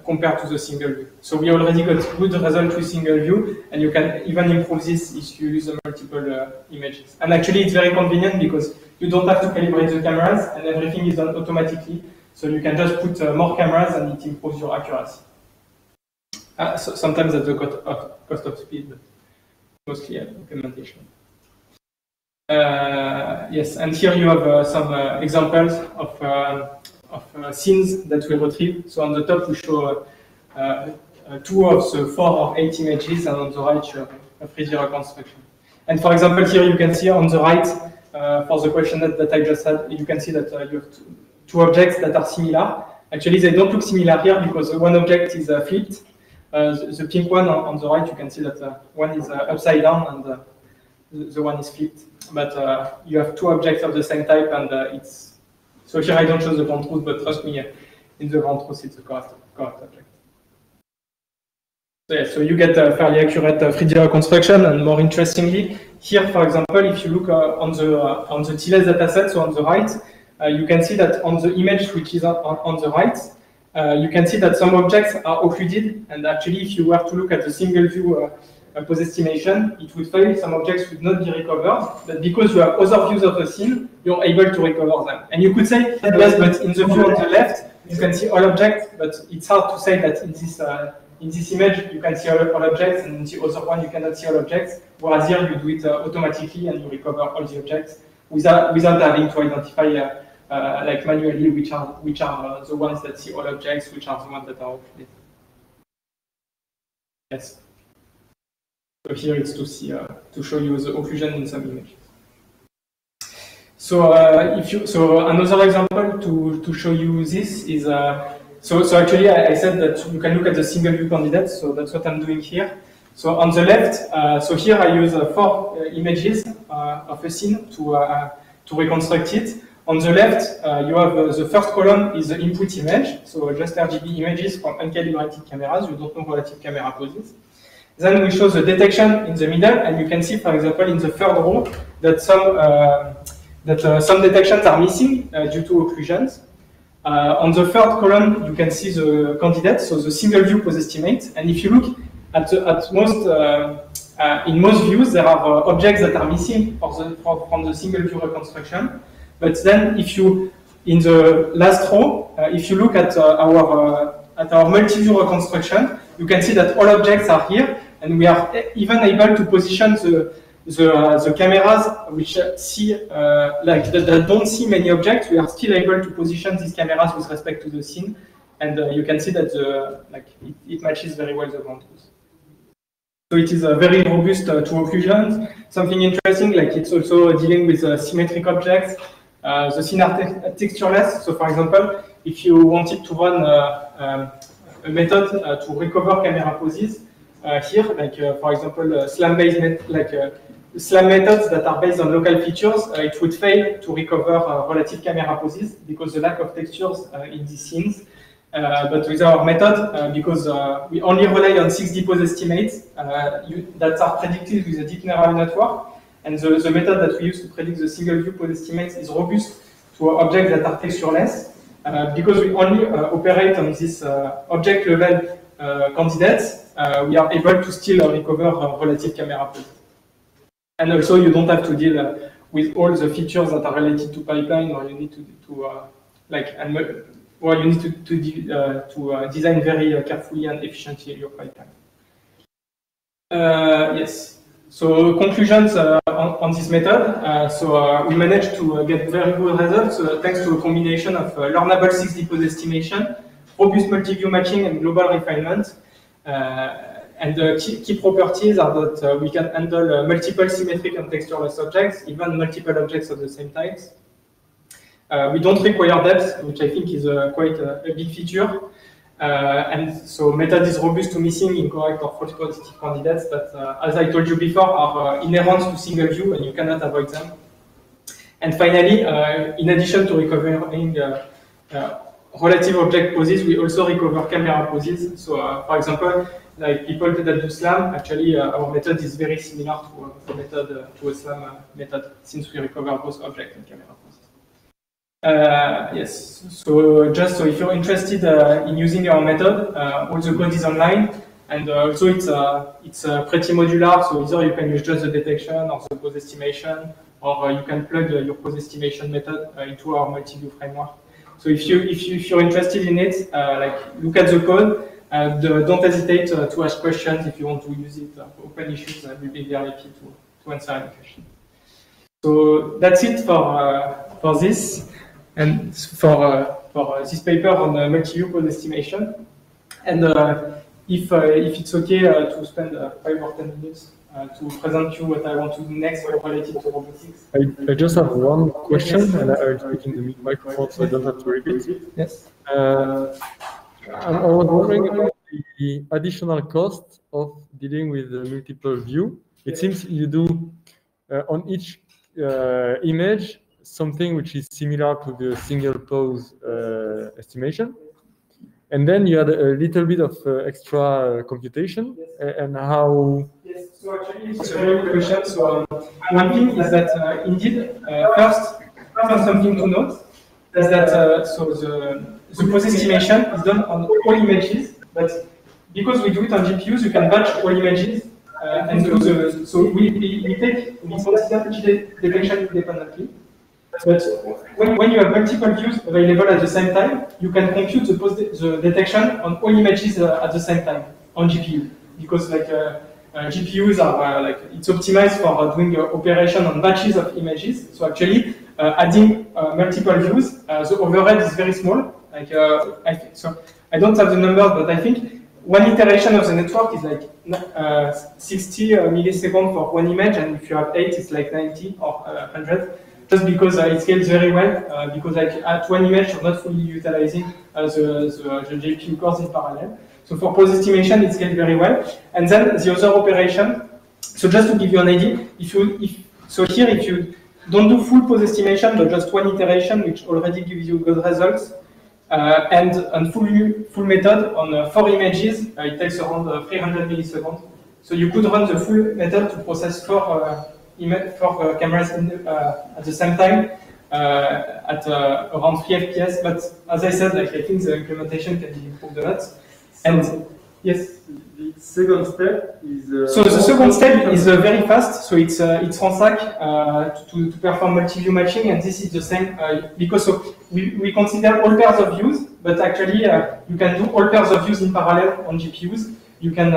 compared to the single view. So we already got good results with single view, and you can even improve this if you use multiple images. And actually, it's very convenient because you don't have to calibrate the cameras, and everything is done automatically. So you can just put more cameras, and it improves your accuracy. So sometimes at the cost of speed, but mostly implementation. Yes, and here you have some examples of scenes that we retrieve. So on the top we show 2 of the 4 or 8 images, and on the right you have a 3D reconstruction. And for example, here you can see on the right, for the question that I just had, you can see that you have two objects that are similar. Actually, they don't look similar here because one object is flipped. The pink one on the right, you can see that one is upside down and the one is flipped. But you have 2 objects of the same type, and it's... So here I don't show the ground truth, but trust me, in the ground truth it's the correct object. So yeah, so you get a fairly accurate 3D reconstruction, and more interestingly, here, for example, if you look on the TLS dataset, so on the right, you can see that on the image which is on the right, you can see that some objects are occluded, and actually if you were to look at the single view pose estimation, it would fail, some objects would not be recovered, but because you have other views of the scene, you're able to recover them. And you could say, yes, but in the view on the left, you can see all objects, but it's hard to say that in this image, you can see all objects, and in the other one, you cannot see all objects, whereas here you do it automatically, and you recover all the objects without having to identify like manually which are the ones that see all objects, which are the ones that are occluded. Yes. So here it's to see to show you the occlusion in some images. So another example to show you this is so actually I said that you can look at the single view candidates. So that's what I'm doing here. So on the left, so here I use 4 images of a scene to reconstruct it. On the left, you have the first column is the input image, so just RGB images from uncalibrated cameras. You don't know relative camera poses. Then we show the detection in the middle, and you can see, for example, in the third row that some detections are missing due to occlusions. On the third column, you can see the candidates, so the single view pose estimate. And if you look in most views, there are objects that are missing from the single view reconstruction. But then, if you in the last row, if you look at our multi-view reconstruction, you can see that all objects are here. And we are even able to position the cameras which see that don't see many objects. We are still able to position these cameras with respect to the scene, and you can see that it matches very well the ground truth. So it is very robust to occlusions. Something interesting, like it's also dealing with symmetric objects. The scene are textureless. So for example, if you wanted to run a method to recover camera poses here, like for example, SLAM methods that are based on local features, it would fail to recover relative camera poses because the lack of textures in these scenes. But with our method, because we only rely on 6D pose estimates that are predicted with a deep neural network, and the method that we use to predict the single view pose estimates is robust to objects that are textureless. Because we only operate on this object level candidates, we are able to still recover relative camera poses. And also, you don't have to deal with all the features that are related to pipeline, or you need to design very carefully and efficiently your pipeline. Yes. So conclusions on this method. We managed to get very good results thanks to a combination of learnable 6D pose estimation, robust multi-view matching, and global refinement. And the key properties are that we can handle multiple symmetric and textureless objects, even multiple objects at the same time. We don't require depth, which I think is quite a big feature. And so method is robust to missing, incorrect, or false positive candidates that, as I told you before, are inherent to single view and you cannot avoid them. And finally, in addition to recovering relative object poses, we also recover camera poses. So, for example, like people that do SLAM, actually our method is very similar to a method to a SLAM method, since we recover both object and camera poses. Yes, so just so if you're interested in using our method, all the code is online, and also it's pretty modular. So either you can use just the detection or the pose estimation, or you can plug your pose estimation method into our multi-view framework. So if you're interested in it, like look at the code. Don't hesitate to ask questions if you want to use it. Open issues, I will be very happy to answer any question. So that's it for this. And for this paper on multi-view pose estimation, and if it's okay to spend 5 or 10 minutes to present you what I want to do next related to robotics. I just have one question, yes. And I'll speak in the microphone so I don't have to repeat. Yes. I was wondering about the additional cost of dealing with the multiple view. It seems you do on each image something which is similar to the single pose estimation, and then you had a little bit of extra computation. Yes. And how? Yes. So actually, it's a very good question. So one thing is that indeed, first something to note is that the pose estimation is done on all images, but because we do it on GPUs, you can batch all images and do the. So we consider each detection independently. But when you have multiple views available at the same time, you can compute the detection on all images at the same time on GPU, because like GPUs are it's optimized for doing operation on batches of images. So actually, adding multiple views, the overhead is very small. Like I don't have the numbers, but I think one iteration of the network is like 60 milliseconds for one image, and if you have 8, it's like 90 or 100. Just because it scales very well, because like at one image you're not fully utilizing the GPU cores in parallel. So for pose estimation, it scales very well. And then the other operation. So just to give you an idea, if you don't do full pose estimation, but just one iteration, which already gives you good results, and full method on 4 images, it takes around 300 milliseconds. So you could run the full method to process 4 cameras at the same time at around 3 FPS. But as I said, like, I think the implementation can be improved a lot. And yes. The second step is. So the second step is very fast. So it's Ransack to perform multi-view matching, and this is the same because we consider all pairs of views, but actually you can do all pairs of views in parallel on GPUs. You can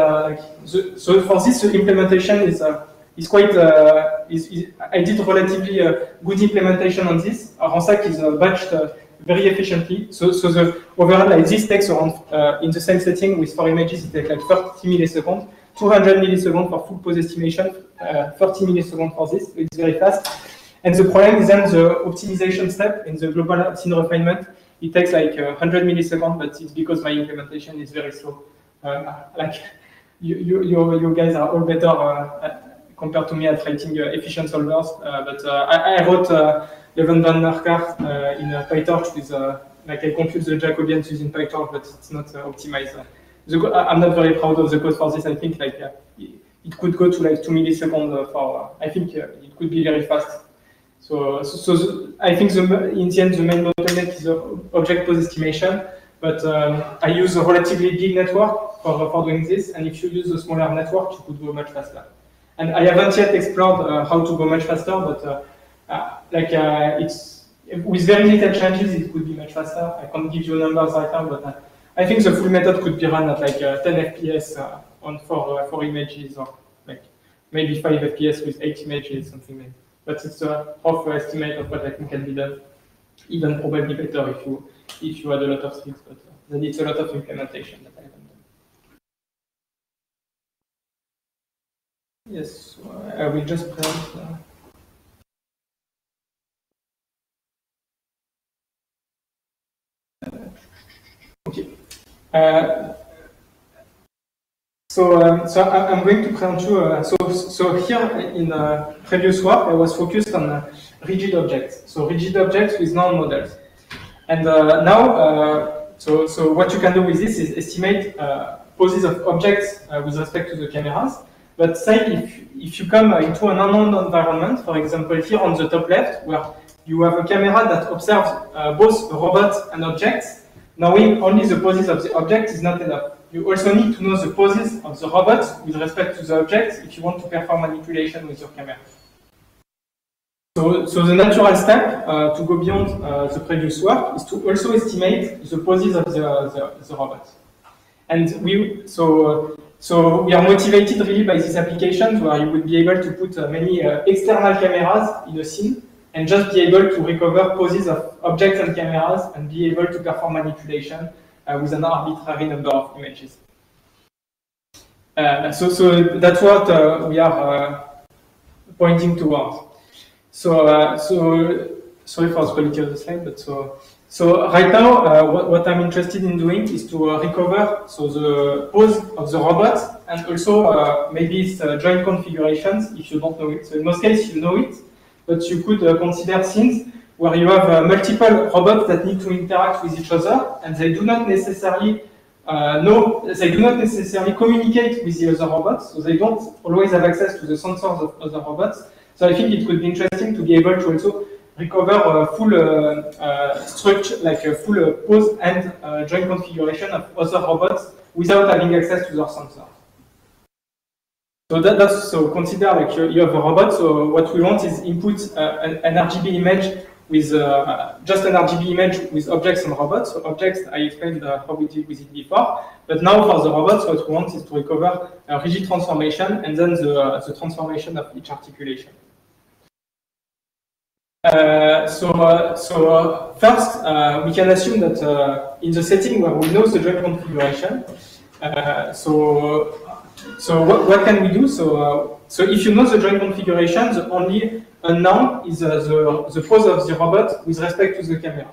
so for this the implementation is quite. I did relatively good implementation on this. Ransack is batched very efficiently. So the overhead like this takes around in the same setting with 4 images, it takes like 30 milliseconds. 200 milliseconds for full pose estimation, 30 milliseconds for this. It's very fast. And the problem is then the optimization step in the global scene refinement. It takes like 100 milliseconds, but it's because my implementation is very slow. Like you guys are all better compared to me at writing efficient solvers. But I wrote Levin van Merkart in PyTorch with like I compute the Jacobians using PyTorch, but it's not optimized. I'm not very proud of the code for this. I think like it could go to like 2 milliseconds for. I think it could be very fast. So I think in the end the main bottleneck is object pose estimation. But I use a relatively big network for doing this, and if you use a smaller network, you could go much faster. And I haven't yet explored how to go much faster, but it's with very little changes, it could be much faster. I can't give you numbers right now, but I think the full method could be run at like 10 FPS on 4 images, or like maybe 5 FPS with 8 images, something like that. But it's a rough estimate of what I think can be done. Even probably better if you had a lot of things, but then it's a lot of implementation that I haven't done. Yes, I will just print. Okay. So I'm going to present you. So here in previous work, I was focused on rigid objects. So rigid objects with known models. And now, so what you can do with this is estimate poses of objects with respect to the cameras. But say if you come into an unknown environment, for example, here on the top left, where you have a camera that observes both a robot and objects, knowing only the poses of the object is not enough. You also need to know the poses of the robot with respect to the object if you want to perform manipulation with your camera. So the natural step to go beyond the previous work is to also estimate the poses of the robot. And so we are motivated really by these applications where you would be able to put many external cameras in a scene and just be able to recover poses of objects and cameras and be able to perform manipulation with an arbitrary number of images. So that's what we are pointing towards. So sorry for the quality of the slide, but so right now what I'm interested in doing is to recover the pose of the robot and also maybe its joint configurations if you don't know it. So in most cases you know it, but you could consider scenes where you have multiple robots that need to interact with each other, and they do not necessarily communicate with the other robots, so they don't always have access to the sensors of other robots. So I think it could be interesting to be able to also recover a full structure, like a full pose and joint configuration of other robots without having access to their sensors. So consider like you have a robot. So what we want is input an RGB image with just an RGB image with objects and robots. So objects, I explained how we did with it before. But now for the robots, what we want is to recover a rigid transformation and then the transformation of each articulation. So first, we can assume that in the setting where we know the joint configuration, so what can we do? So if you know the joint configuration, the only unknown is the pose of the robot with respect to the camera.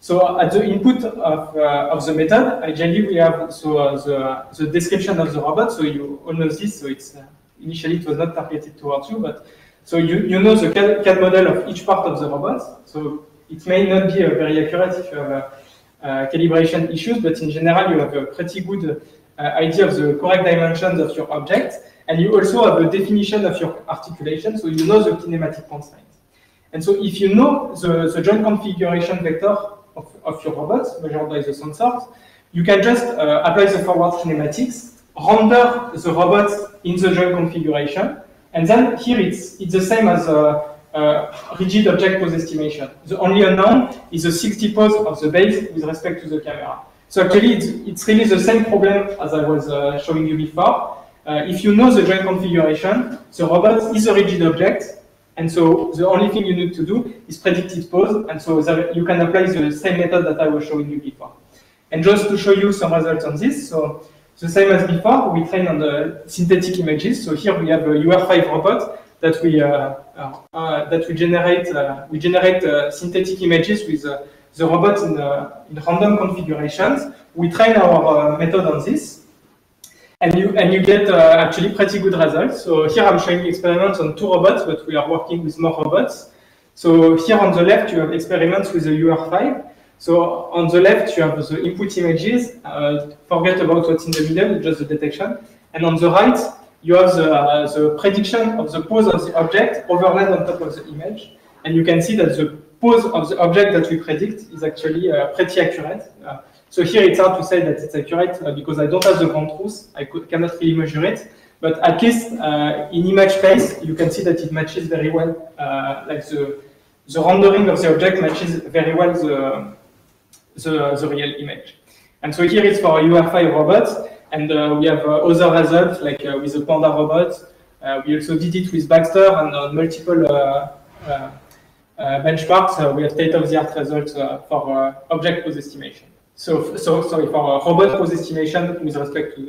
So at the input of the method, ideally we have the description of the robot. So you all know this. So it's initially it was not targeted towards you, but so you know the CAD model of each part of the robot. So it may not be very accurate if you have calibration issues, but in general you have a pretty good idea of the correct dimensions of your object, and you also have a definition of your articulation, so you know the kinematic constraints. And so if you know the joint configuration vector of your robot measured by the sensors, you can just apply the forward kinematics, render the robot in the joint configuration, and then here it's the same as rigid object pose estimation. The only unknown is the 60 pose of the base with respect to the camera. So actually, it's really the same problem as I was showing you before. If you know the joint configuration, the robot is a rigid object, and so the only thing you need to do is predict its pose, and so you can apply the same method that I was showing you before. And just to show you some results on this, so the same as before, we train on the synthetic images. So here we have a UR5 robot that we generate. We generate synthetic images with the robot in random configurations. We train our method on this, and you get actually pretty good results. So here I'm showing experiments on 2 robots, but we are working with more robots. So here on the left you have experiments with the UR5. So on the left you have the input images. Forget about what's in the middle, just the detection. And on the right you have the prediction of the pose of the object overlaid on top of the image. And you can see that the pose of the object that we predict is actually pretty accurate. So here it's hard to say that it's accurate because I don't have the ground truth. I cannot really measure it. But at least in image space, you can see that it matches very well. Like the rendering of the object matches very well the real image. And so here is for UR5 robots. And we have other results, like with the Panda robot. We also did it with Baxter, and on multiple benchmarks, we have state-of-the-art results for object pose estimation. So sorry, for robot pose estimation with respect to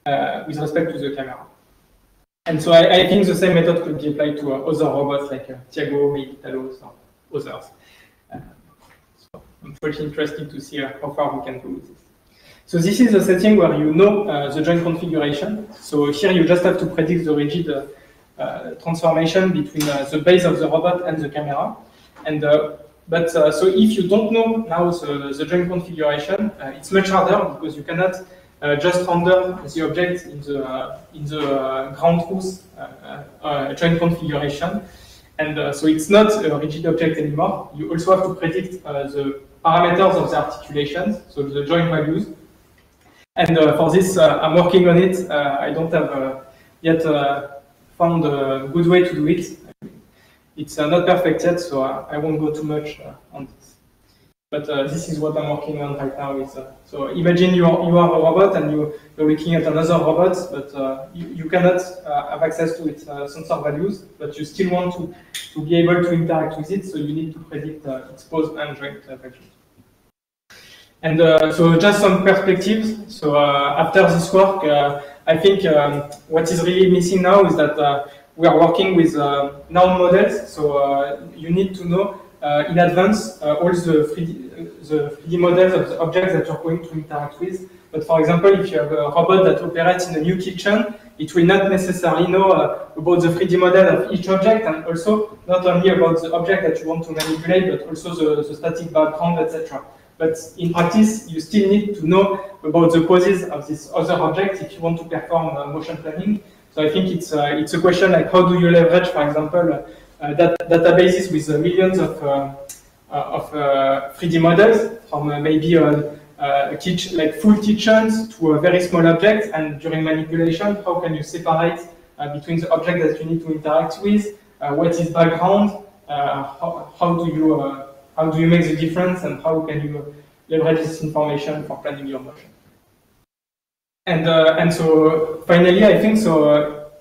the camera. And so I think the same method could be applied to other robots like Tiago, maybe Talos, or others. So I'm pretty interested to see how far we can go with this. So this is a setting where you know the joint configuration. So here you just have to predict the rigid transformation between the base of the robot and the camera. And so if you don't know now the joint configuration, it's much harder because you cannot just render the object in the ground truth joint configuration. And so it's not a rigid object anymore. You also have to predict the parameters of the articulations, so the joint values. And for this, I'm working on it. I don't have yet found a good way to do it. It's not perfect yet, so I won't go too much on this. But this is what I'm working on right now. So imagine you are a robot and you're looking at another robot, but you cannot have access to its sensor values, but you still want to be able to interact with it, so you need to predict its pose and joint values. And so just some perspectives. So after this work, I think what is really missing now is that we are working with known models. So you need to know in advance all the 3D models of the objects that you're going to interact with. But for example, if you have a robot that operates in a new kitchen, it will not necessarily know about the 3D model of each object, and also not only about the object that you want to manipulate, but also the static background, etc. But in practice, you still need to know about the poses of this other object if you want to perform motion planning. So I think it's a question like how do you leverage, for example, databases with millions of 3D models from maybe like full kitchens to a very small object, and during manipulation, how can you separate between the object that you need to interact with, what is background, how do you make the difference, and how can you leverage this information for planning your motion. And so finally, I think so.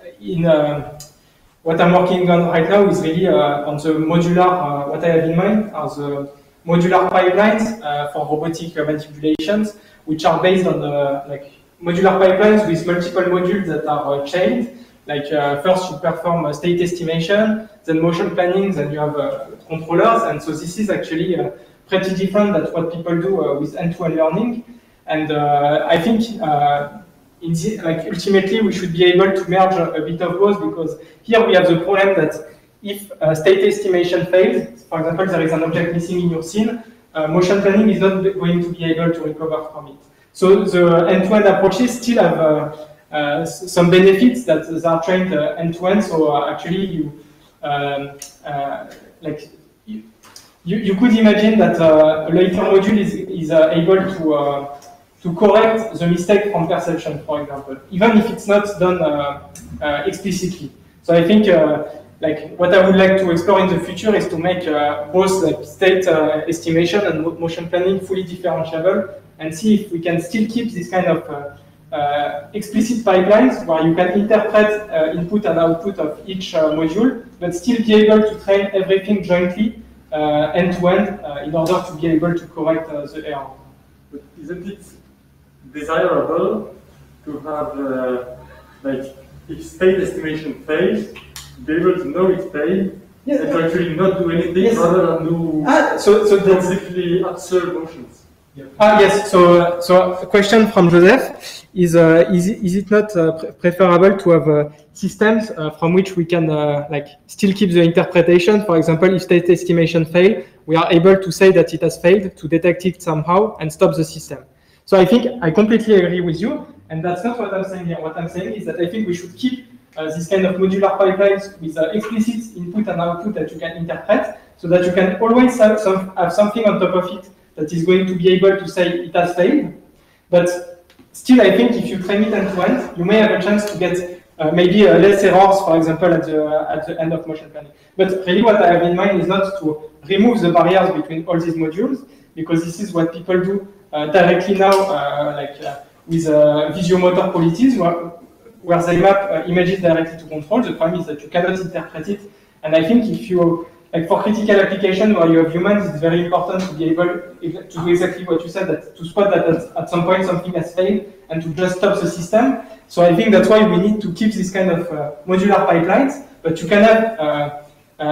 What I'm working on right now is really on the modular. What I have in mind are the modular pipelines for robotic manipulations, which are based on like modular pipelines with multiple modules that are chained. Like first you perform state estimation, then motion planning, then you have controllers, and so this is actually pretty different than what people do with end-to-end learning. And I think ultimately we should be able to merge a bit of both, because here we have the problem that if state estimation fails, for example, there is an object missing in your scene, motion planning is not going to be able to recover from it. So the end-to-end approaches still have some benefits that are trained end-to-end. So actually, you could imagine that a later module is able to correct the mistake from perception, for example, even if it's not done explicitly. So I think like what I would like to explore in the future is to make both like state estimation and motion planning fully differentiable, and see if we can still keep this kind of explicit pipelines where you can interpret input and output of each module, but still be able to train everything jointly end-to-end in order to be able to correct the error. But isn't it desirable to have like if state estimation fails, be able to know it failed, Yes. and to actually not do anything Yes. rather than do So that's basically absurd motions. yes. So a question from Joseph is it not preferable to have systems from which we can like still keep the interpretation? For example, if state estimation fail, we are able to say that it has failed, to detect it somehow and stop the system. So I think I completely agree with you, and that's not what I'm saying here. What I'm saying is that I think we should keep this kind of modular pipelines with explicit input and output that you can interpret, so that you can always have something on top of it that is going to be able to say it has failed. But still, I think if you train it end-to-end, you may have a chance to get maybe less errors, for example, at the end of motion planning. But really what I have in mind is not to remove the barriers between all these modules, because this is what people do directly now, with visuomotor policies, where they map images directly to control. The problem is that you cannot interpret it. And I think if you, like for critical application where you have humans, it's very important to be able to do exactly what you said, that to spot that at some point something has failed and to just stop the system. So I think that's why we need to keep this kind of modular pipelines, but you can have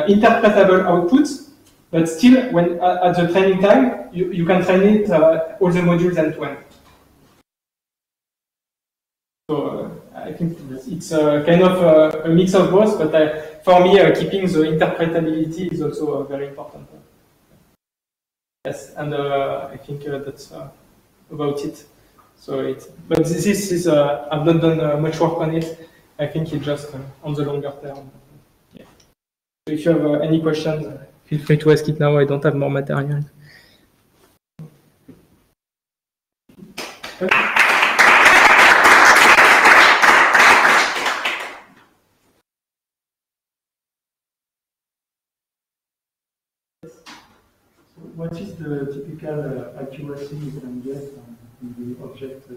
interpretable outputs, but still when at the training time, you can train it all the modules end to end. So I think it's kind of a mix of both, but for me, keeping the interpretability is also very important. Yes, and I think that's about it. So but this is I've not done much work on it. I think it's just on the longer term. Yeah. So if you have any questions, feel free to ask it now. I don't have more material. What is the typical accuracy you can get in the object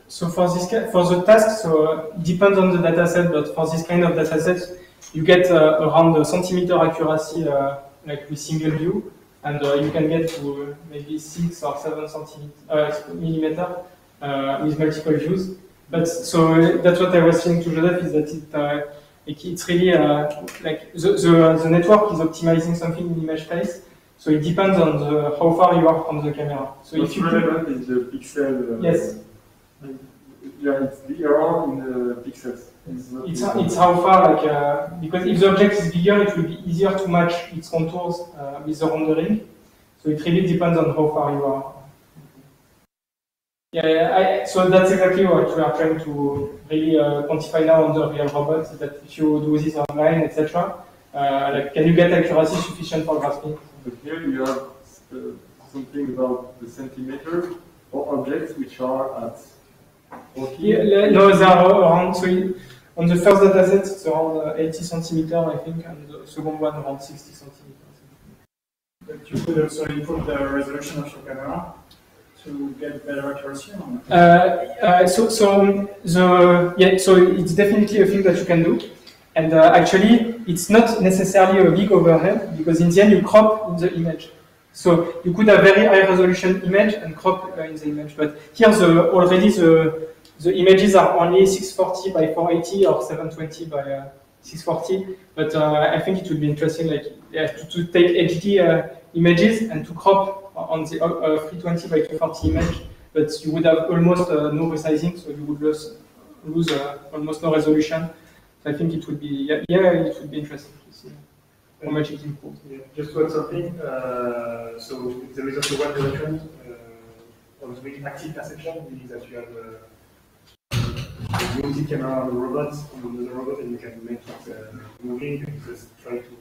So for the task, so it depends on the dataset, but for this kind of datasets, you get around centimeter accuracy, like with single view, and you can get to maybe 6 or 7 millimeter with multiple views. But so that's what I was saying to Joseph, is that it's really like the network is optimizing something in image space, so it depends on how far you are from the camera. So what's if you relevant is the pixel. Yes. Yeah, it's the error in the pixels. It's how far, like because if the object is bigger, it will be easier to match its contours with the rendering. So it really depends on how far you are. Yeah, so that's exactly what we are trying to really quantify now on the real robots. That if you do this online, etc., like can you get accuracy sufficient for grasping? But here you have something about the centimeter for objects which are at 40. Yeah, no, they are around. So on the first dataset, it's around 80 centimeter, I think, and the second one around 60 centimeters. But you could also improve the resolution of your camera to get better accuracy on so it's definitely a thing that you can do, and actually it's not necessarily a big overhead, because in the end you crop in the image. So you could have very high resolution image and crop in the image, but here already the images are only 640 by 480 or 720 by 640. But I think it would be interesting, like to take HD images and to crop on the 320 by 240 image, but you would have almost no resizing, so you would lose almost no resolution. So I think it would be it would be interesting to see how much it improves. Yeah, just to add something, so there is also one direction of the active perception, meaning that you have a multi-camera on the robot, and you can make it moving, and just try to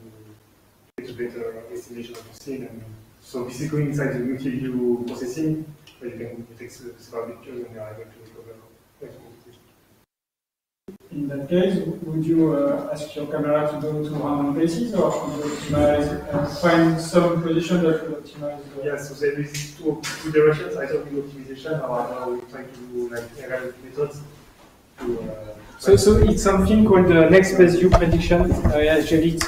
get a better estimation of the scene. And so this is going inside the multi-view processing, where you can take several pictures and you are able to recover that quantity. In that case, would you ask your camera to go to random places, or should you optimize, find some position that will optimize? Yes, so there is two directions, either with optimization or either we try to do like RL methods. So it's something called next best view prediction. Actually,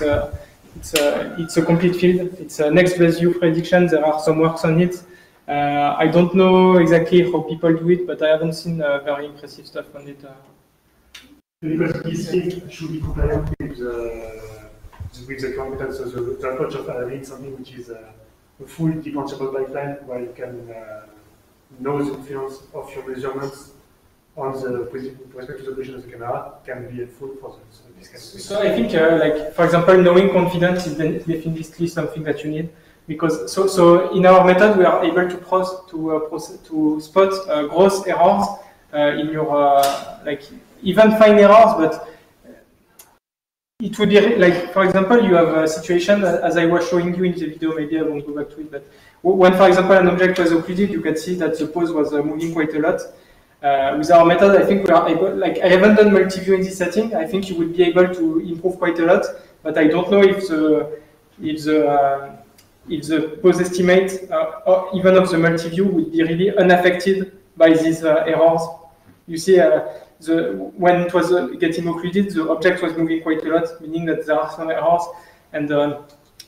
it's a complete field. It's a next best view prediction. There are some works on it. I don't know exactly how people do it, but I haven't seen very impressive stuff on it. Because these things should be compliant with the competence, so the approach of having something which is a full differentiable pipeline where you can know the influence of your measurements on the with respect to the position of the camera can be helpful for this kind of thing. So I think, like for example, knowing confidence is definitely something that you need, because so in our method we are able to spot gross errors in your like even fine errors, but it would be like, for example, you have a situation as I was showing you in the video. Maybe I won't go back to it, but when, for example, an object was occluded, you can see that the pose was moving quite a lot. With our method, I think we are able, like I haven't done multi-view in this setting, I think you would be able to improve quite a lot, but I don't know if the pose estimate, or even of the multi-view, would be really unaffected by these errors. You see, when it was getting occluded, the object was moving quite a lot, meaning that there are some errors, and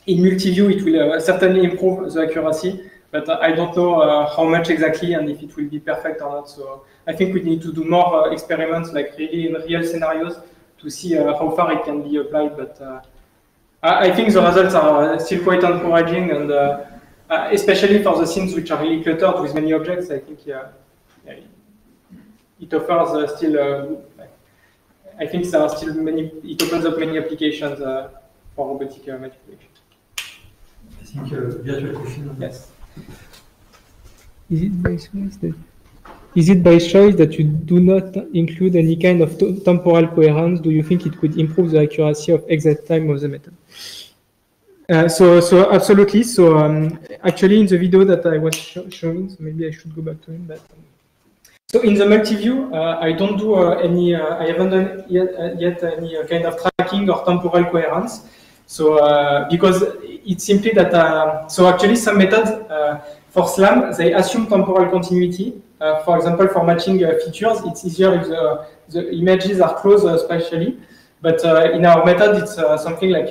in multi-view it will certainly improve the accuracy, but I don't know how much exactly and if it will be perfect or not. So I think we need to do more experiments, like really in real scenarios, to see how far it can be applied. But I think the results are still quite encouraging, and especially for the scenes which are really cluttered with many objects, I think it offers still. I think there are still many. It opens up many applications for robotic manipulation. I think virtual question. Yes. Is it by choice that you do not include any kind of temporal coherence? Do you think it could improve the accuracy of exact time of the method? So absolutely. So actually, in the video that I was showing, so maybe I should go back to it. But so in the multi-view, I don't do any. I haven't done yet any kind of tracking or temporal coherence. So because it's simply that. So actually, some methods for SLAM they assume temporal continuity. For example, for matching features, it's easier if the images are close spatially. But in our method, it's something like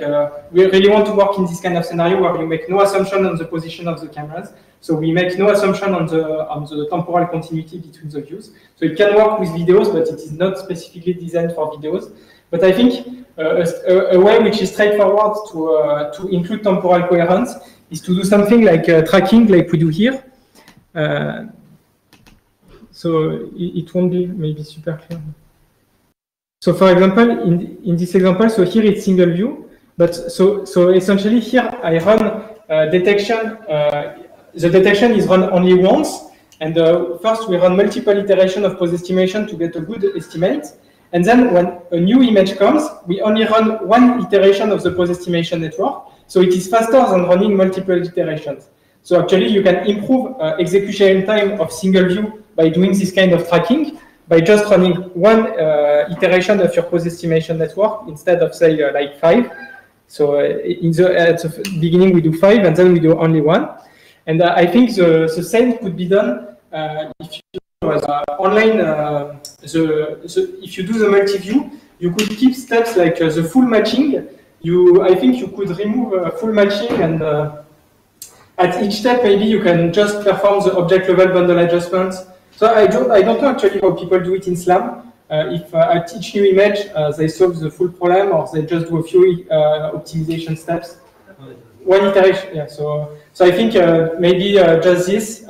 we really want to work in this kind of scenario where you make no assumption on the position of the cameras. So we make no assumption on the temporal continuity between the views. So it can work with videos, but it is not specifically designed for videos. But I think a way which is straightforward to include temporal coherence is to do something like tracking, like we do here. So it won't be maybe super clear. So for example, in this example, so here it's single view, but so essentially here I run detection. The detection is run only once, and first we run multiple iterations of pose estimation to get a good estimate, and then when a new image comes, we only run one iteration of the pose estimation network, so it is faster than running multiple iterations. So actually you can improve execution time of single view by doing this kind of tracking, by just running one iteration of your pose estimation network instead of say like 5. So at the beginning we do 5 and then we do only 1. And I think the same could be done if you do online. If you do the multi-view, you could keep steps like the full matching. I think you could remove full matching, and at each step maybe you can just perform the object level bundle adjustments. So I don't know actually how people do it in SLAM. If at each new image they solve the full problem, or they just do a few optimization steps. One iteration, yeah. So I think maybe just this.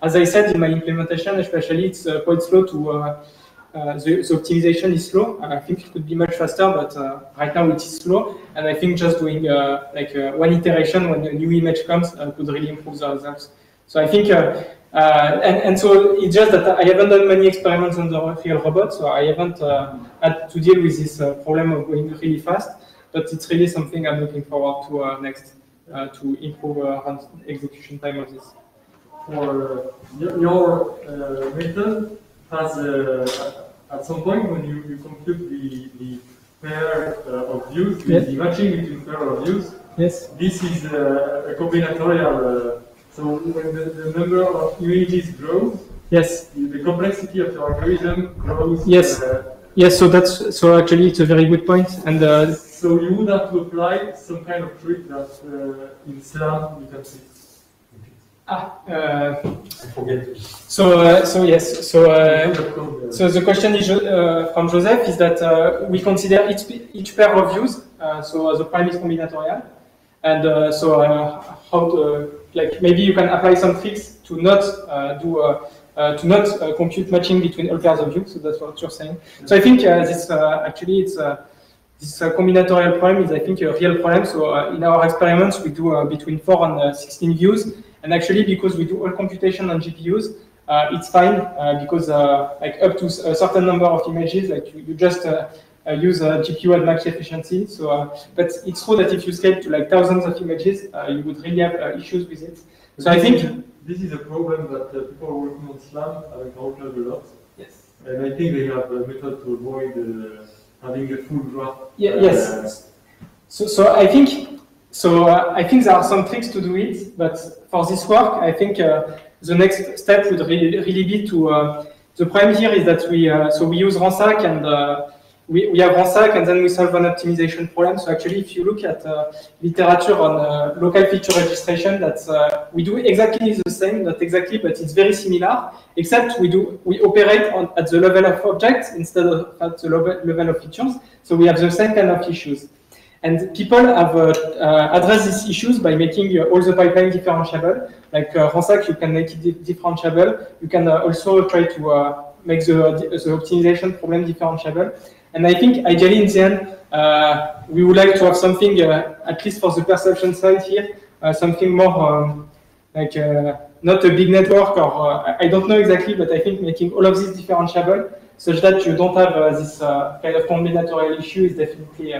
As I said in my implementation, especially it's quite slow to. The optimization is slow. I think it could be much faster, but right now it is slow. And I think just doing one iteration when a new image comes could really improve the results. So I think. And so it's just that I haven't done many experiments on the real robot, so I haven't had to deal with this problem of going really fast. But it's really something I'm looking forward to next to improve execution time of this. For your method has at some point when you compute the pair of views, yes. The matching between pair of views. Yes. This is a combinatorial. So when the number of images grows, yes, the complexity of your algorithm grows. Yes, yes. So actually it's a very good point. And so you would have to apply some kind of trick that in SLAM you can see. So yes, so the question is from Joseph is that we consider each pair of views, so the prime is combinatorial, and how to, like, maybe you can apply some tricks to not compute matching between all pairs of views. So that's what you're saying. So I think this actually it's this combinatorial problem is, I think, a real problem. So in our experiments we do between 4 and 16 views, and actually because we do all computation on GPUs, it's fine because like up to a certain number of images, like you just use a GPU at max efficiency. So, but it's true that if you scale to like thousands of images, you would really have issues with it. So I think this is a problem that people working on SLAM have encountered a lot. Yes. And I think they have a method to avoid having a full graph. Yeah, yes. So I think I think there are some tricks to do it, but for this work, I think the next step would really be to the problem here is that we use RANSAC, and we have RANSAC, and then we solve an optimization problem. So actually, if you look at literature on local feature registration, that's we do exactly the same, not exactly, but it's very similar, except we operate at the level of objects instead of at the level of features. So we have the same kind of issues. And people have addressed these issues by making all the pipeline differentiable. Like RANSAC, you can make it differentiable. You can also try to make the optimization problem differentiable. And I think ideally in the end, we would like to have something, at least for the perception side here, something more like not a big network, or I don't know exactly, but I think making all of this differentiable such that you don't have this kind of combinatorial issue is definitely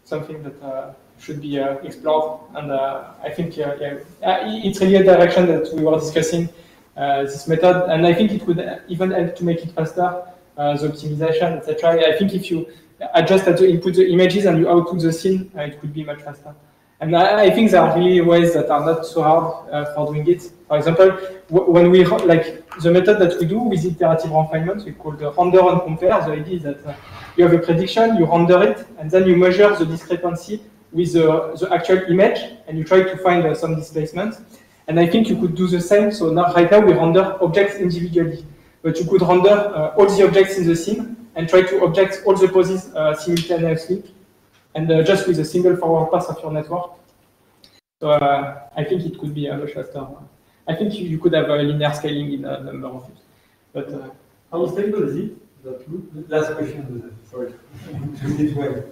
something that should be explored. And I think it's really a direction that we were discussing, this method, and I think it would even help to make it faster. The optimization, etc. I think if you adjust at the input the images and you output the scene, it could be much faster. And I think there are really ways that are not so hard for doing it. For example, when we like the method that we do with iterative refinement, we call the render and compare. The idea is that you have a prediction, you render it, and then you measure the discrepancy with the actual image, and you try to find some displacement. And I think you could do the same. So right now we render objects individually. But you could render all the objects in the scene and try to object all the poses simultaneously, and just with a single forward pass of your network. So I think it could be much faster. I think you could have a linear scaling in a number of views. But how stable is it? Last question. Sorry. You did well.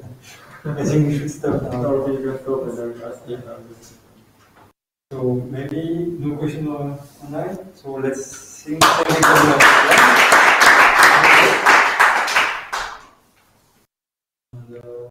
I think we should stop now. Okay, you can stop and I will ask you. So maybe no question online. So let's sing. Thank you very much.